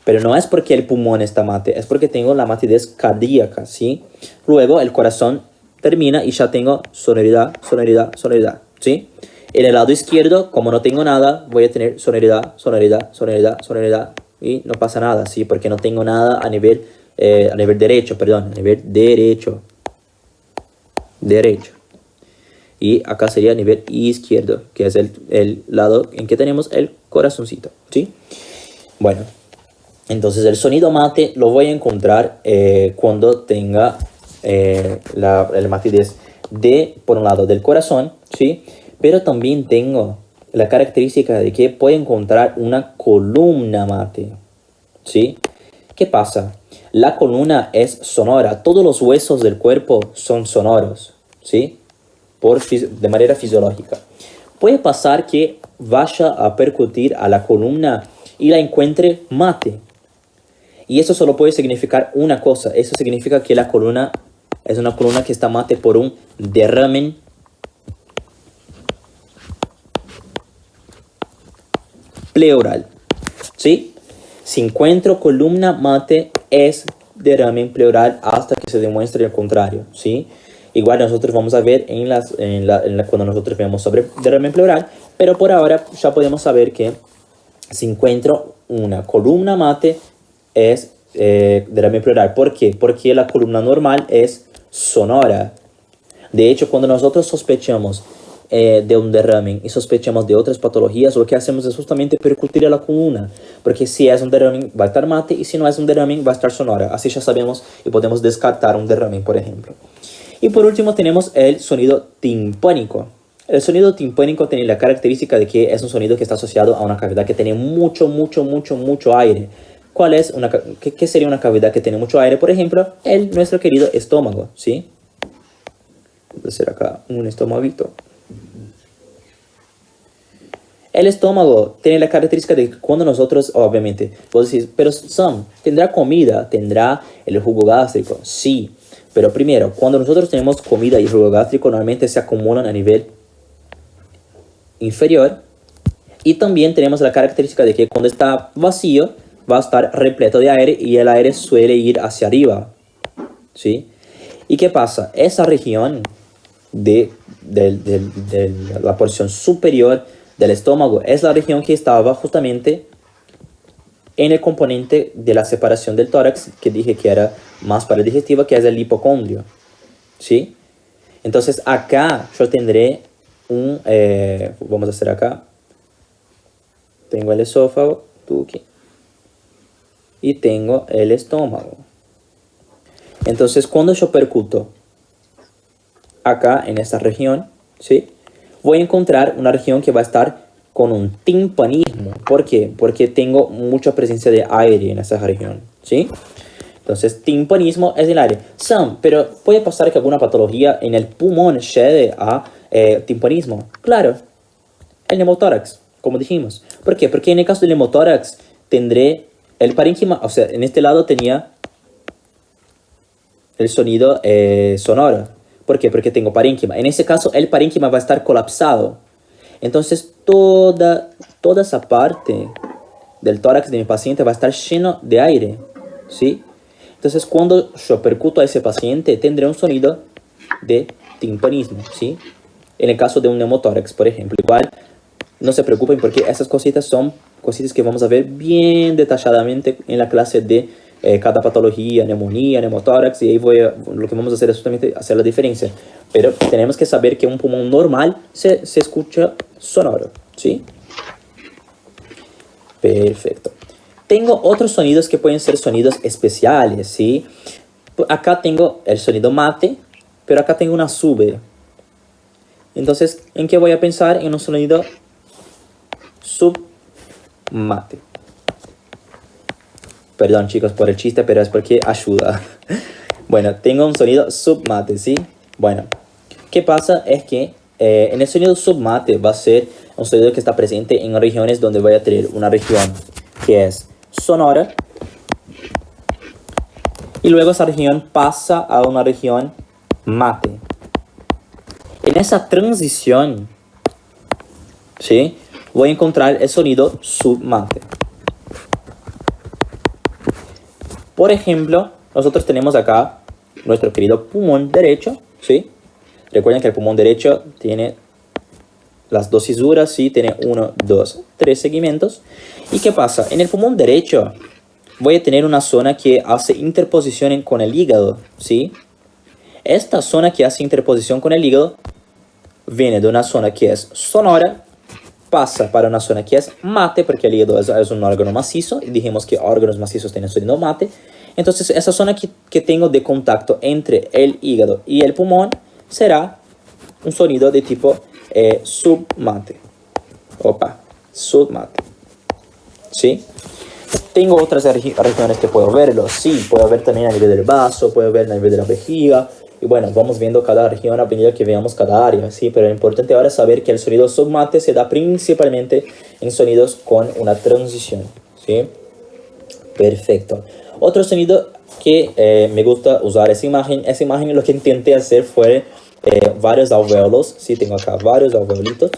Speaker 1: Pero no es porque el pulmón está mate, es porque tengo la matidez cardíaca, ¿sí? Luego el corazón termina y ya tengo sonoridad, sonoridad, sonoridad, ¿sí? En el lado izquierdo, como no tengo nada, voy a tener sonoridad, sonoridad, sonoridad, sonoridad. Y no pasa nada, ¿sí? Porque no tengo nada a nivel derecho, perdón, a nivel derecho. Derecho. Y acá sería a nivel izquierdo, que es el lado en que tenemos el corazoncito, ¿sí? Bueno, entonces el sonido mate lo voy a encontrar cuando tenga la matidez por un lado del corazón, ¿sí? Pero también tengo la característica de que puedo encontrar una columna mate, ¿sí? ¿Qué pasa? La columna es sonora, todos los huesos del cuerpo son sonoros, ¿sí? De manera fisiológica. Puede pasar que vaya a percutir a la columna y la encuentre mate. Y eso solo puede significar una cosa. Eso significa que la columna es una columna que está mate por un derrame pleural, ¿sí? Si encuentro columna mate, es derrame pleural hasta que se demuestre el contrario, ¿sí? Igual nosotros vamos a ver cuando nosotros veamos sobre derrame pleural, pero por ahora ya podemos saber que si encuentro una columna mate, es derrame pleural. ¿Por qué? Porque la columna normal es sonora. De hecho, cuando nosotros sospechamos de un derrame y sospechamos de otras patologías, lo que hacemos es justamente percutir a la columna, porque si es un derrame va a estar mate y si no es un derrame va a estar sonora. Así ya sabemos y podemos descartar un derrame, por ejemplo. Y por último tenemos el sonido timpánico. El sonido timpánico tiene la característica de que es un sonido que está asociado a una cavidad que tiene mucho aire. ¿Cuál es qué sería una cavidad que tiene mucho aire? Por ejemplo, nuestro querido estómago, ¿sí? Voy a hacer acá un estomaguito. El estómago tiene la característica de que cuando nosotros, obviamente, vos decís, pero Sam, ¿tendrá comida? ¿Tendrá el jugo gástrico? Sí, pero primero, cuando nosotros tenemos comida y jugo gástrico, normalmente se acumulan a nivel inferior. Y también tenemos la característica de que cuando está vacío, va a estar repleto de aire y el aire suele ir hacia arriba, ¿sí? ¿Y qué pasa? Esa región de la porción superior del estómago es la región que estaba justamente en el componente de la separación del tórax, que dije que era más para digestiva, que es el hipocondrio, ¿sí? Entonces acá yo tendré vamos a hacer acá, tengo el esófago, tuki, y tengo el estómago. Entonces cuando yo percuto acá en esta región, ¿sí? Voy a encontrar una región que va a estar con un timpanismo. ¿Por qué? Porque tengo mucha presencia de aire en esa región, ¿sí? Entonces, timpanismo es el aire. Sam, pero ¿puede pasar que alguna patología en el pulmón lleve a timpanismo? Claro, el neumotórax, como dijimos. ¿Por qué? Porque en el caso del neumotórax tendré el parénquima, o sea, en este lado tenía el sonido sonoro. ¿Por qué? Porque tengo parénquima. En ese caso, el parénquima va a estar colapsado. Entonces, toda esa parte del tórax de mi paciente va a estar lleno de aire, ¿sí? Entonces, cuando yo percuto a ese paciente, tendré un sonido de timpanismo, ¿sí? En el caso de un neumotórax, por ejemplo. Igual, no se preocupen porque esas cositas son cositas que vamos a ver bien detalladamente en la clase de cada patología, neumonía, neumotórax, y ahí lo que vamos a hacer es justamente hacer la diferencia. Pero tenemos que saber que un pulmón normal se escucha sonoro, ¿sí? Perfecto. Tengo otros sonidos que pueden ser sonidos especiales, ¿sí? Acá tengo el sonido mate, pero acá tengo una sube. Entonces, ¿en qué voy a pensar? En un sonido submate. Perdón, chicos, por el chiste, pero es porque ayuda. Bueno, tengo un sonido submate, ¿sí? Bueno, ¿qué pasa? Es que en el sonido submate va a ser un sonido que está presente en regiones donde voy a tener una región que es sonora. Y luego esa región pasa a una región mate. En esa transición, ¿sí? Voy a encontrar el sonido submate. Por ejemplo, nosotros tenemos acá nuestro querido pulmón derecho, ¿sí? Recuerden que el pulmón derecho tiene las dos cisuras, ¿sí? Tiene 1, 2, 3 segmentos. ¿Y qué pasa? En el pulmón derecho voy a tener una zona que hace interposición con el hígado, ¿sí? Esta zona que hace interposición con el hígado viene de una zona que es sonora, pasa para una zona que es mate, porque el hígado es un órgano macizo, y dijimos que órganos macizos tienen sonido mate. Entonces, esa zona que tengo de contacto entre el hígado y el pulmón será un sonido de tipo submate. Submate. ¿Sí? Tengo otras regiones que puedo verlo. Sí, puedo ver también a nivel del vaso, puedo ver a nivel de la vejiga. Y bueno, vamos viendo cada región a medida que veamos cada área, ¿sí? Pero lo importante ahora es saber que el sonido submate se da principalmente en sonidos con una transición, ¿sí? Perfecto. Otro sonido que me gusta usar esa imagen lo que intenté hacer fue varios alvéolos, ¿sí? Tengo acá varios alveolitos.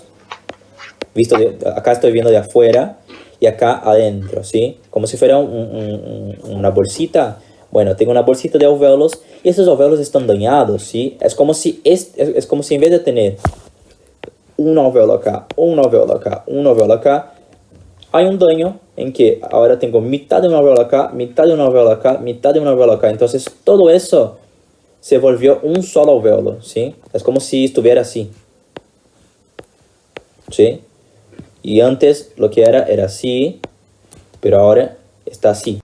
Speaker 1: Acá estoy viendo de afuera y acá adentro, ¿sí? Como si fuera una bolsita. Bueno, tengo una bolsita de alvéolos y esos alvéolos están dañados, ¿sí? Es como si en vez de tener un alvéolo acá, un alvéolo acá, un alvéolo acá, hay un daño en que ahora tengo mitad de un alvéolo acá, mitad de un alvéolo acá, mitad de un alvéolo acá. Entonces todo eso se volvió un solo alvéolo, ¿sí? Es como si estuviera así, ¿sí? Y antes lo que era así, pero ahora está así.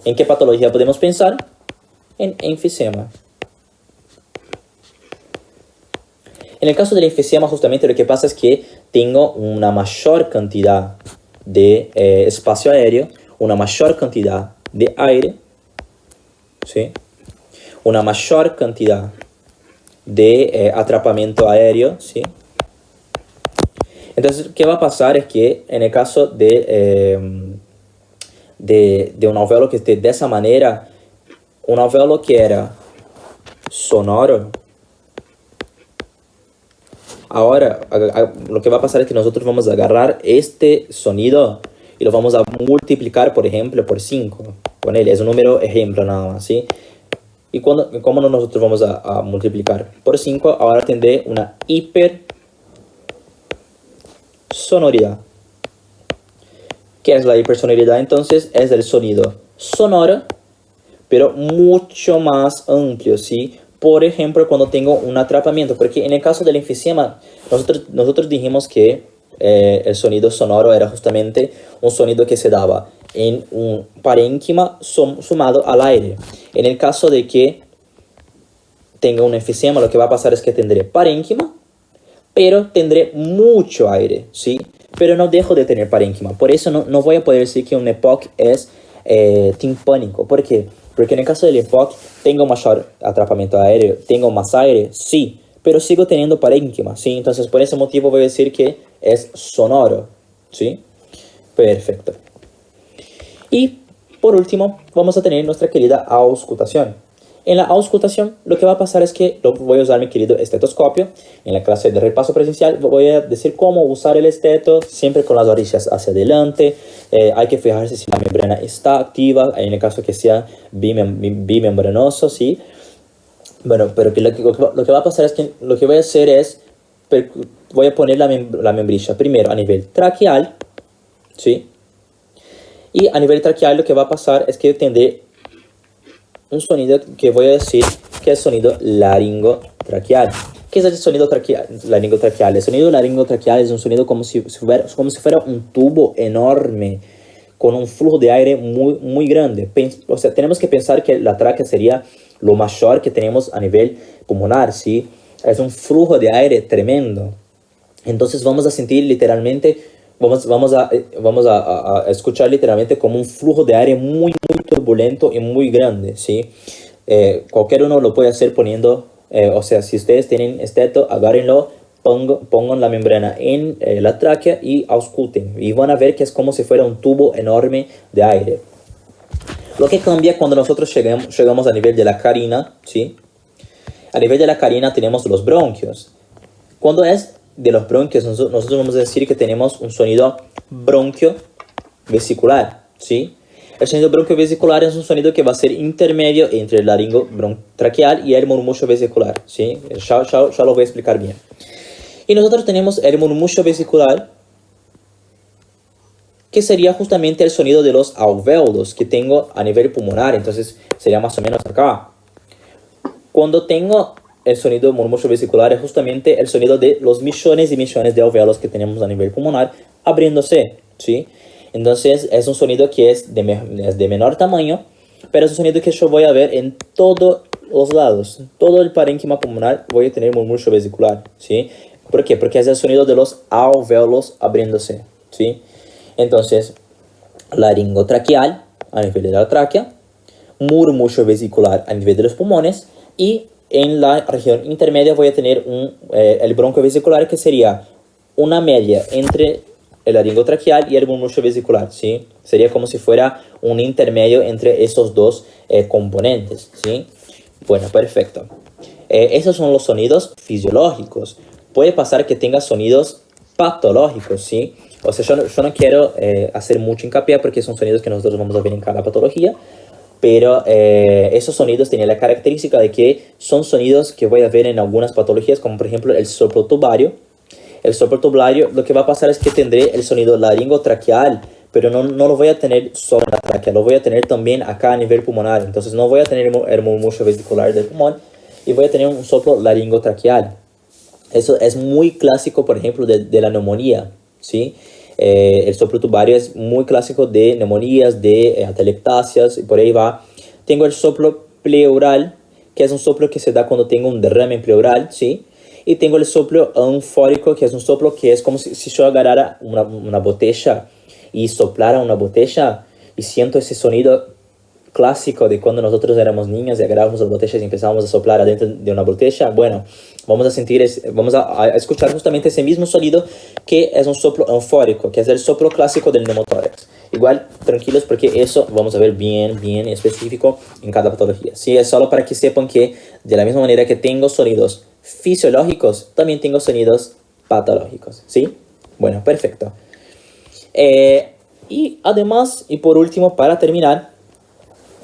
Speaker 1: ¿En qué patología podemos pensar? En enfisema. En el caso del enfisema, justamente lo que pasa es que tengo una mayor cantidad de espacio aéreo, una mayor cantidad de aire, ¿sí? Una mayor cantidad de atrapamiento aéreo, ¿sí? Entonces, ¿qué va a pasar? Es que en el caso de un alvéolo que esté de esa manera, un alvéolo que era sonoro, ahora lo que va a pasar es que nosotros vamos a agarrar este sonido y lo vamos a multiplicar, por ejemplo, por 5. Con él, es un número ejemplo nada más, ¿sí? ¿Y cómo nosotros vamos a multiplicar? Por 5, ahora tendré una hipersonoridad. ¿Qué es la hipersonoridad? Entonces es el sonido sonoro, pero mucho más amplio, ¿sí? Por ejemplo, cuando tengo un atrapamiento, porque en el caso del enfisema, nosotros dijimos que el sonido sonoro era justamente un sonido que se daba en un parénquima sumado al aire. En el caso de que tenga un enfisema, lo que va a pasar es que tendré parénquima, pero tendré mucho aire, ¿sí? Pero no dejo de tener parénquima. Por eso no voy a poder decir que un EPOC es timpánico. ¿Por qué? Porque en el caso del EPOC tengo mayor atrapamiento aéreo, tengo más aire, sí, pero sigo teniendo parénquima, ¿sí? Entonces por ese motivo voy a decir que es sonoro, ¿sí? Perfecto. Y por último vamos a tener nuestra querida auscultación. En la auscultación, lo que va a pasar es que voy a usar mi querido estetoscopio. En la clase de repaso presencial voy a decir cómo usar el esteto, siempre con las orillas hacia adelante. Hay que fijarse si la membrana está activa, en el caso que sea bimembranoso, ¿sí? Bueno, pero lo que va a pasar es que lo que voy a hacer es, voy a poner la membrilla primero a nivel traqueal, ¿sí? Y a nivel traqueal lo que va a pasar es que yo tendré un sonido que voy a decir que es sonido laringotraqueal. ¿Qué es el sonido laringotraqueal? El sonido laringotraqueal es un sonido como si fuera un tubo enorme con un flujo de aire muy grande. O sea, tenemos que pensar que la tráquea sería lo mayor que tenemos a nivel pulmonar, ¿sí? Es un flujo de aire tremendo. Entonces vamos a sentir literalmente, vamos a escuchar literalmente como un flujo de aire muy turbulento y muy grande, ¿sí? Cualquier uno lo puede hacer poniendo, o sea, si ustedes tienen esteto, agárrenlo, pongan la membrana en la tráquea y ausculten. Y van a ver que es como si fuera un tubo enorme de aire. Lo que cambia cuando nosotros llegamos a nivel de la carina, ¿sí? A nivel de la carina tenemos los bronquios. Cuando es de los bronquios, nosotros vamos a decir que tenemos un sonido bronquiovesicular, ¿sí? El sonido bronquiovesicular es un sonido que va a ser intermedio entre el laringotraqueal y el murmullo vesicular, ¿sí? Ya lo voy a explicar bien. Y nosotros tenemos el murmullo vesicular, que sería justamente el sonido de los alvéolos que tengo a nivel pulmonar. Entonces sería más o menos acá. Cuando tengo el sonido murmullo vesicular es justamente el sonido de los millones y millones de alvéolos que tenemos a nivel pulmonar abriéndose, ¿sí? Entonces es un sonido que es de menor tamaño, pero es un sonido que yo voy a ver en todos los lados. Todo el parénquima pulmonar voy a tener murmullo vesicular, ¿sí? ¿Por qué? Porque es el sonido de los alvéolos abriéndose, ¿sí? Entonces, laringotraqueal a nivel de la tráquea, murmullo vesicular a nivel de los pulmones, y en la región intermedia voy a tener el bronquiovesicular, que sería una media entre el laringotraqueal y el murmullo vesicular, ¿sí? Sería como si fuera un intermedio entre esos dos componentes, ¿sí? Bueno, perfecto. Esos son los sonidos fisiológicos. Puede pasar que tenga sonidos patológicos, ¿sí? O sea, yo no quiero hacer mucho hincapié porque son sonidos que nosotros vamos a ver en cada patología, pero esos sonidos tienen la característica de que son sonidos que voy a ver en algunas patologías, como por ejemplo el soplo tubario. El soplo tubario, lo que va a pasar es que tendré el sonido laringotraqueal, pero no lo voy a tener solo en la tráquea, lo voy a tener también acá a nivel pulmonar. Entonces no voy a tener el murmullo vesicular del pulmón y voy a tener un soplo laringotraqueal. Eso es muy clásico, por ejemplo, de la neumonía, ¿sí? El soplo tubario es muy clásico de neumonías, de atelectasias, y por ahí va. Tengo el soplo pleural, que es un soplo que se da cuando tengo un derrame pleural, ¿sí? Y tengo el soplo anfórico, que es un soplo que es como si yo agarrara una botella y soplara una botella, y siento ese sonido clásico de cuando nosotros éramos niños y agarrábamos las botellas y empezábamos a soplar adentro de una botella. Bueno, vamos a escuchar justamente ese mismo sonido, que es un soplo anfórico, que es el soplo clásico del neumotórax. Igual, tranquilos, porque eso vamos a ver bien específico en cada patología. Sí, es solo para que sepan que de la misma manera que tengo sonidos fisiológicos, también tengo sonidos patológicos, ¿sí? Bueno, perfecto. Y además, y por último, para terminar,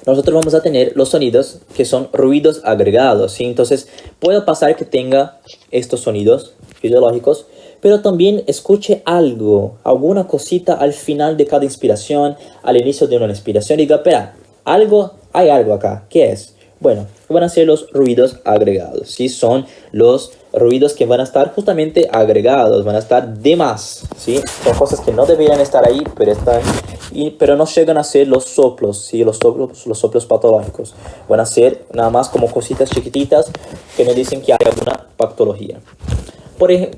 Speaker 1: nosotros vamos a tener los sonidos que son ruidos agregados, ¿sí? Entonces, puede pasar que tenga estos sonidos fisiológicos, pero también escuche alguna cosita al final de cada inspiración, al inicio de una inspiración, y diga, espera, hay algo acá, ¿qué es? Bueno, van a ser los ruidos agregados, ¿sí? Son los ruidos que van a estar justamente agregados, van a estar de más, ¿sí? Son cosas que no deberían estar ahí, pero no llegan a ser los soplos, ¿sí? Los soplos patológicos. Van a ser nada más como cositas chiquititas que nos dicen que hay alguna patología.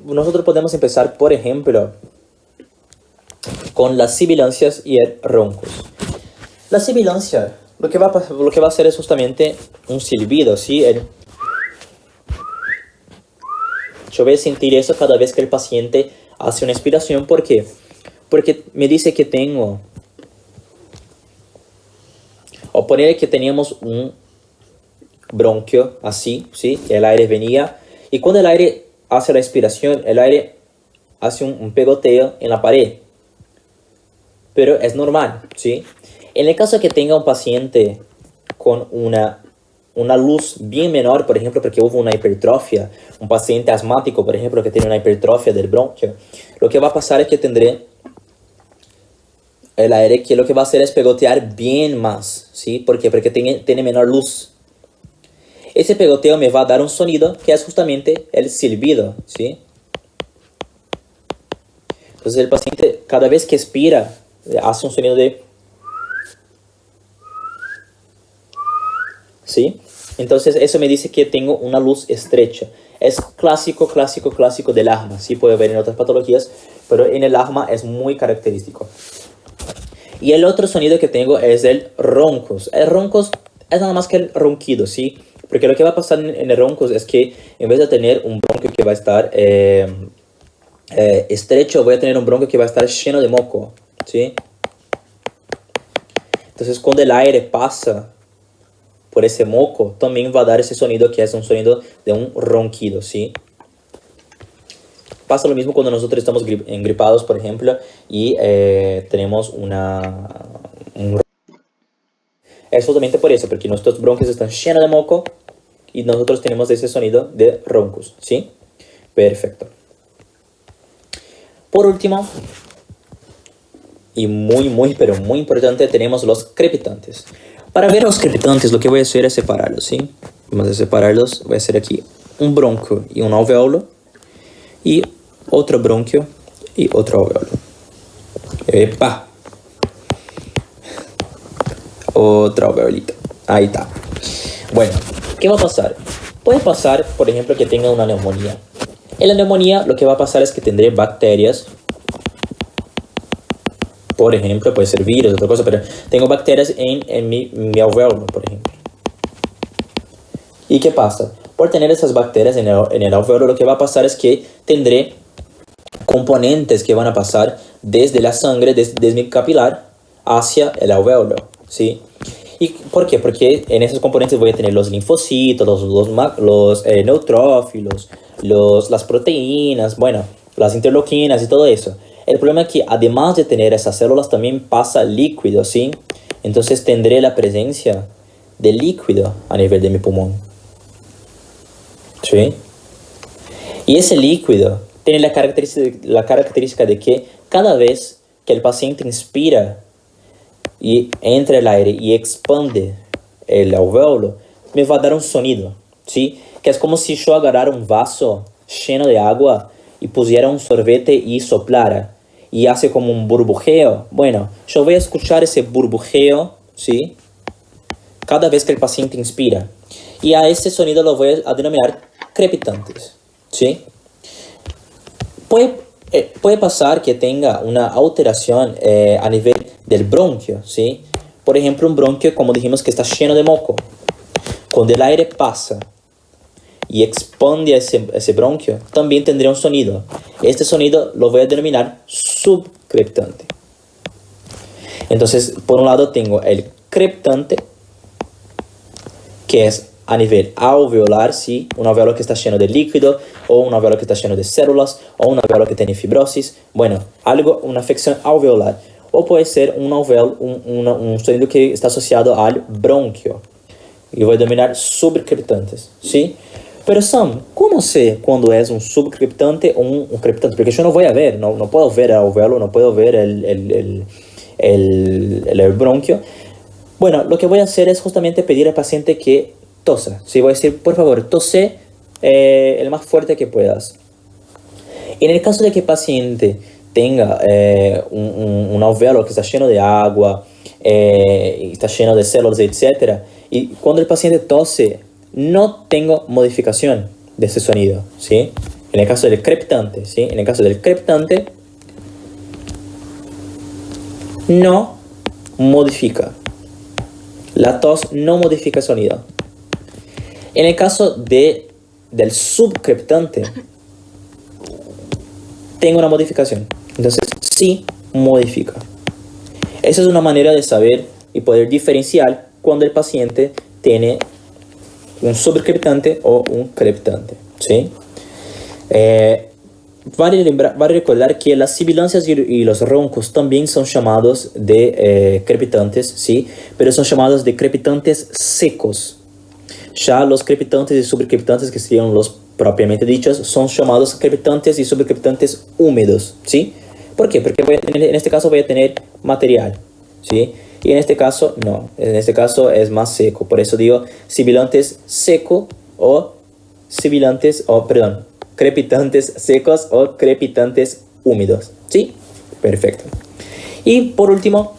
Speaker 1: Nosotros podemos empezar, por ejemplo, con las sibilancias y el roncos. La sibilancia, lo que va a hacer es justamente un silbido, ¿sí? Yo voy a sentir eso cada vez que el paciente hace una inspiración. ¿Por qué? Porque me dice que tengo, o poner que teníamos bronquio, así, ¿sí? El aire venía. Y cuando el aire hace la expiración, el aire hace un pegoteo en la pared. Pero es normal, ¿sí? En el caso que tenga un paciente con una luz bien menor, por ejemplo, porque hubo una hipertrofia, un paciente asmático, por ejemplo, que tiene una hipertrofia del bronquio, lo que va a pasar es que tendré el aire que lo que va a hacer es pegotear bien más, ¿sí? ¿Por qué? Porque tiene menor luz. Ese pegoteo me va a dar un sonido que es justamente el silbido, ¿sí? Entonces el paciente cada vez que expira hace un sonido de... ¿sí? Entonces eso me dice que tengo una luz estrecha. Es clásico, clásico, clásico del asma, ¿sí? Puede ver en otras patologías, pero en el asma es muy característico. Y el otro sonido que tengo es el roncos. El roncos es nada más que el ronquido, ¿sí? Porque lo que va a pasar en el roncos es que en vez de tener un bronquio que va a estar estrecho, voy a tener un bronquio que va a estar lleno de moco, ¿sí? Entonces cuando el aire pasa por ese moco, también va a dar ese sonido que es un sonido de un ronquido, ¿sí? Pasa lo mismo cuando nosotros estamos engripados, por ejemplo, y tenemos es justamente por eso, porque nuestros bronquios están llenos de moco y nosotros tenemos ese sonido de roncos, ¿sí? Perfecto. Por último, y pero muy importante, tenemos los crepitantes. Para ver los crepitantes, lo que voy a hacer es separarlos, ¿sí? Vamos a separarlos. Voy a hacer aquí un bronquio y un alveolo. Y otro bronquio y otro alveolo. ¡Epa! Otro alveolito. Ahí está. Bueno, ¿qué va a pasar? Puede pasar, por ejemplo, que tenga una neumonía. En la neumonía lo que va a pasar es que tendré bacterias. Por ejemplo, puede ser virus, otra cosa, pero tengo bacterias en mi alveolo, por ejemplo. ¿Y qué pasa? Por tener esas bacterias en el alveolo, lo que va a pasar es que tendré componentes que van a pasar desde la sangre, desde mi capilar, hacia el alveolo, ¿sí? ¿Y por qué? Porque en esos componentes voy a tener los linfocitos, los neutrófilos, las proteínas, bueno, las interleuquinas y todo eso. El problema es que además de tener esas células también pasa líquido, ¿sí? Entonces tendré la presencia de líquido a nivel de mi pulmón, ¿sí? Y ese líquido tiene la característica de que cada vez que el paciente inspira y entra el aire y expande el alveolo, me va a dar un sonido, ¿sí? Que es como si yo agarrara un vaso lleno de agua y pusiera un sorbete y soplara. Y hace como un burbujeo. Bueno, yo voy a escuchar ese burbujeo, ¿sí? Cada vez que el paciente inspira. Y a ese sonido lo voy a denominar crepitantes, ¿sí? Puede pasar que tenga una alteración a nivel del bronquio, ¿sí? Por ejemplo, un bronquio, como dijimos, que está lleno de moco. Cuando el aire pasa y expande ese bronquio, también tendría un sonido. Este sonido lo voy a denominar subcreptante. Entonces, por un lado tengo el creptante, que es a nivel alveolar, ¿sí? Un alveolo que está lleno de líquido, o un alveolo que está lleno de células, o un alveolo que tiene fibrosis. Bueno, una afección alveolar. O puede ser un alveolo, un sonido que está asociado al bronquio. E vou denominar subcreptantes, ¿sí? Pero Sam, ¿cómo sé cuando es un subcreptante o un creptante? Porque yo no voy a ver, no puedo ver el alveolo, no puedo ver el bronquio. Bueno, lo que voy a hacer es justamente pedir al paciente que tosa. ¿Sí? Voy a decir, por favor, tose el más fuerte que puedas. En el caso de que el paciente tenga un alveolo que está lleno de agua, está lleno de células, etc., y cuando el paciente tose, no tengo modificación de ese sonido, ¿sí? En el caso del creptante, ¿sí? En el caso del creptante, no modifica. La tos no modifica el sonido. En el caso del subcreptante, tengo una modificación. Entonces, sí modifica. Esa es una manera de saber y poder diferenciar cuando el paciente tiene un sobrecrepitante o un crepitante, ¿sí? Vale recordar que las sibilancias y los roncos también son llamados de crepitantes, ¿sí? Pero son llamados de crepitantes secos. Ya los crepitantes y sobrecrepitantes, que serían los propiamente dichos, son llamados crepitantes y sobrecrepitantes húmedos, ¿sí? ¿Por qué? Porque en este caso voy a tener material, ¿sí? Y en este caso no, en este caso es más seco. Por eso digo sibilantes seco o sibilantes, perdón, crepitantes secos o crepitantes húmedos, ¿sí? Perfecto. Y por último,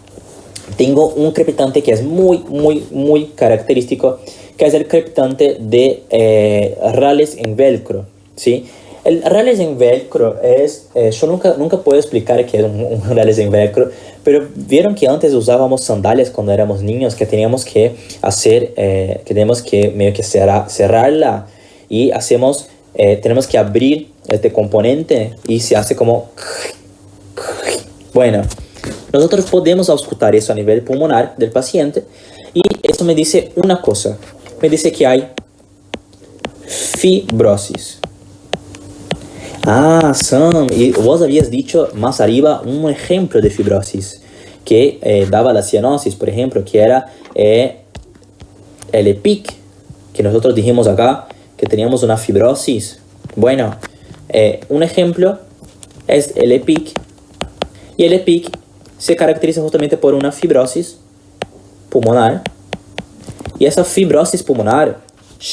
Speaker 1: tengo un crepitante que es muy característico, que es el crepitante de rales en velcro, ¿sí? El rales en velcro es, yo nunca puedo explicar qué es un rales en velcro, pero vieron que antes usábamos sandalias cuando éramos niños, que teníamos que hacer, que teníamos que medio que cerrarla y hacemos, tenemos que abrir este componente y se hace como, bueno, nosotros podemos auscultar eso a nivel pulmonar del paciente y eso me dice una cosa, me dice que hay fibrosis. Ah, Sam, y vos habías dicho más arriba un ejemplo de fibrosis que daba la cianosis, por ejemplo, que era el EPIC, que nosotros dijimos acá que teníamos una fibrosis. Bueno, un ejemplo es el EPIC, y el EPIC se caracteriza justamente por una fibrosis pulmonar, y esa fibrosis pulmonar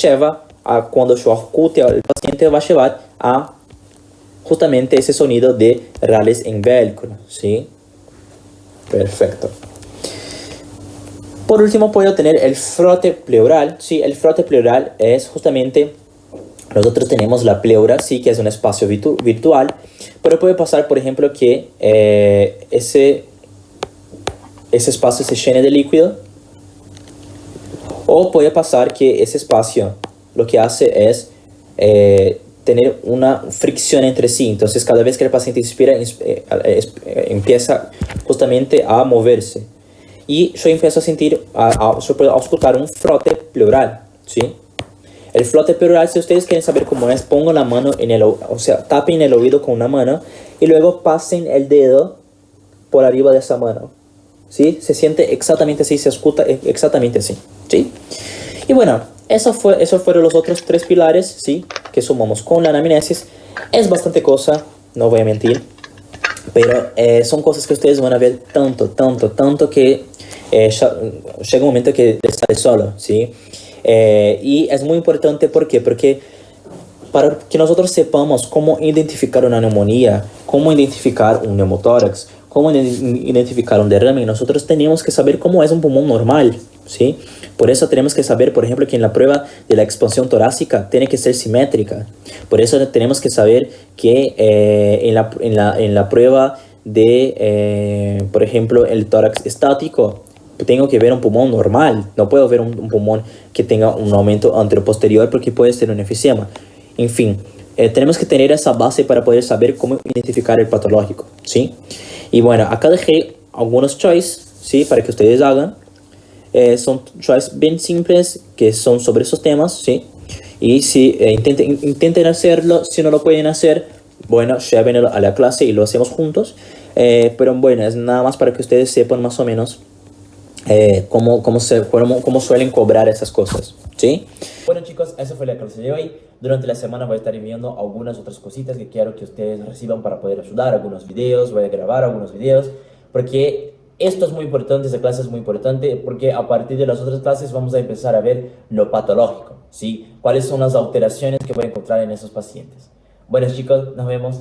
Speaker 1: lleva a, cuando yo ausculte al paciente, va a llevar a justamente ese sonido de rales en velcro, ¿sí? Perfecto. Por último puedo tener el frote pleural, ¿sí? El frote pleural es justamente, nosotros tenemos la pleura, sí, que es un espacio virtual, pero puede pasar, por ejemplo, que ese espacio se llene de líquido, o puede pasar que ese espacio lo que hace es tener una fricción entre sí. Entonces cada vez que el paciente inspira, empieza justamente a moverse. Y yo empiezo a sentir, yo puedo auscultar un frote pleural, ¿sí? El frote pleural, si ustedes quieren saber cómo es, pongo la mano en el, o sea, tapen el oído con una mano y luego pasen el dedo por arriba de esa mano, ¿sí? Se siente exactamente así, se escucha exactamente así, ¿sí? Y bueno, esos fueron los otros 3 pilares, ¿sí? Que sumamos con la anamnesis. Es bastante cosa, no voy a mentir, pero son cosas que ustedes van a ver tanto que llega un momento que sale solo, ¿sí? Y es muy importante, ¿por qué? Porque para que nosotros sepamos cómo identificar una neumonía, cómo identificar un neumotórax, cómo identificar un derrame, nosotros tenemos que saber cómo es un pulmón normal, ¿sí? Por eso tenemos que saber, por ejemplo, que en la prueba de la expansión torácica tiene que ser simétrica. Por eso tenemos que saber que en la prueba de, por ejemplo, el tórax estático, tengo que ver un pulmón normal. No puedo ver un pulmón que tenga un aumento anteroposterior porque puede ser un efisema. En fin, tenemos que tener esa base para poder saber cómo identificar el patológico, ¿sí? Y bueno, acá dejé algunos choices, ¿sí? Para que ustedes hagan. Son choices bien simples que son sobre esos temas, ¿sí? Y si intenten hacerlo, si no lo pueden hacer, bueno, llévenlo a la clase y lo hacemos juntos. Pero bueno, es nada más para que ustedes sepan más o menos cómo suelen cobrar esas cosas, ¿sí? Bueno chicos, esa fue la clase de hoy. Durante la semana voy a estar enviando algunas otras cositas que quiero que ustedes reciban para poder ayudar, algunos videos, voy a grabar algunos videos, porque esto es muy importante, esta clase es muy importante, porque a partir de las otras clases vamos a empezar a ver lo patológico, ¿sí? Cuáles son las alteraciones que voy a encontrar en esos pacientes. Bueno chicos, nos vemos.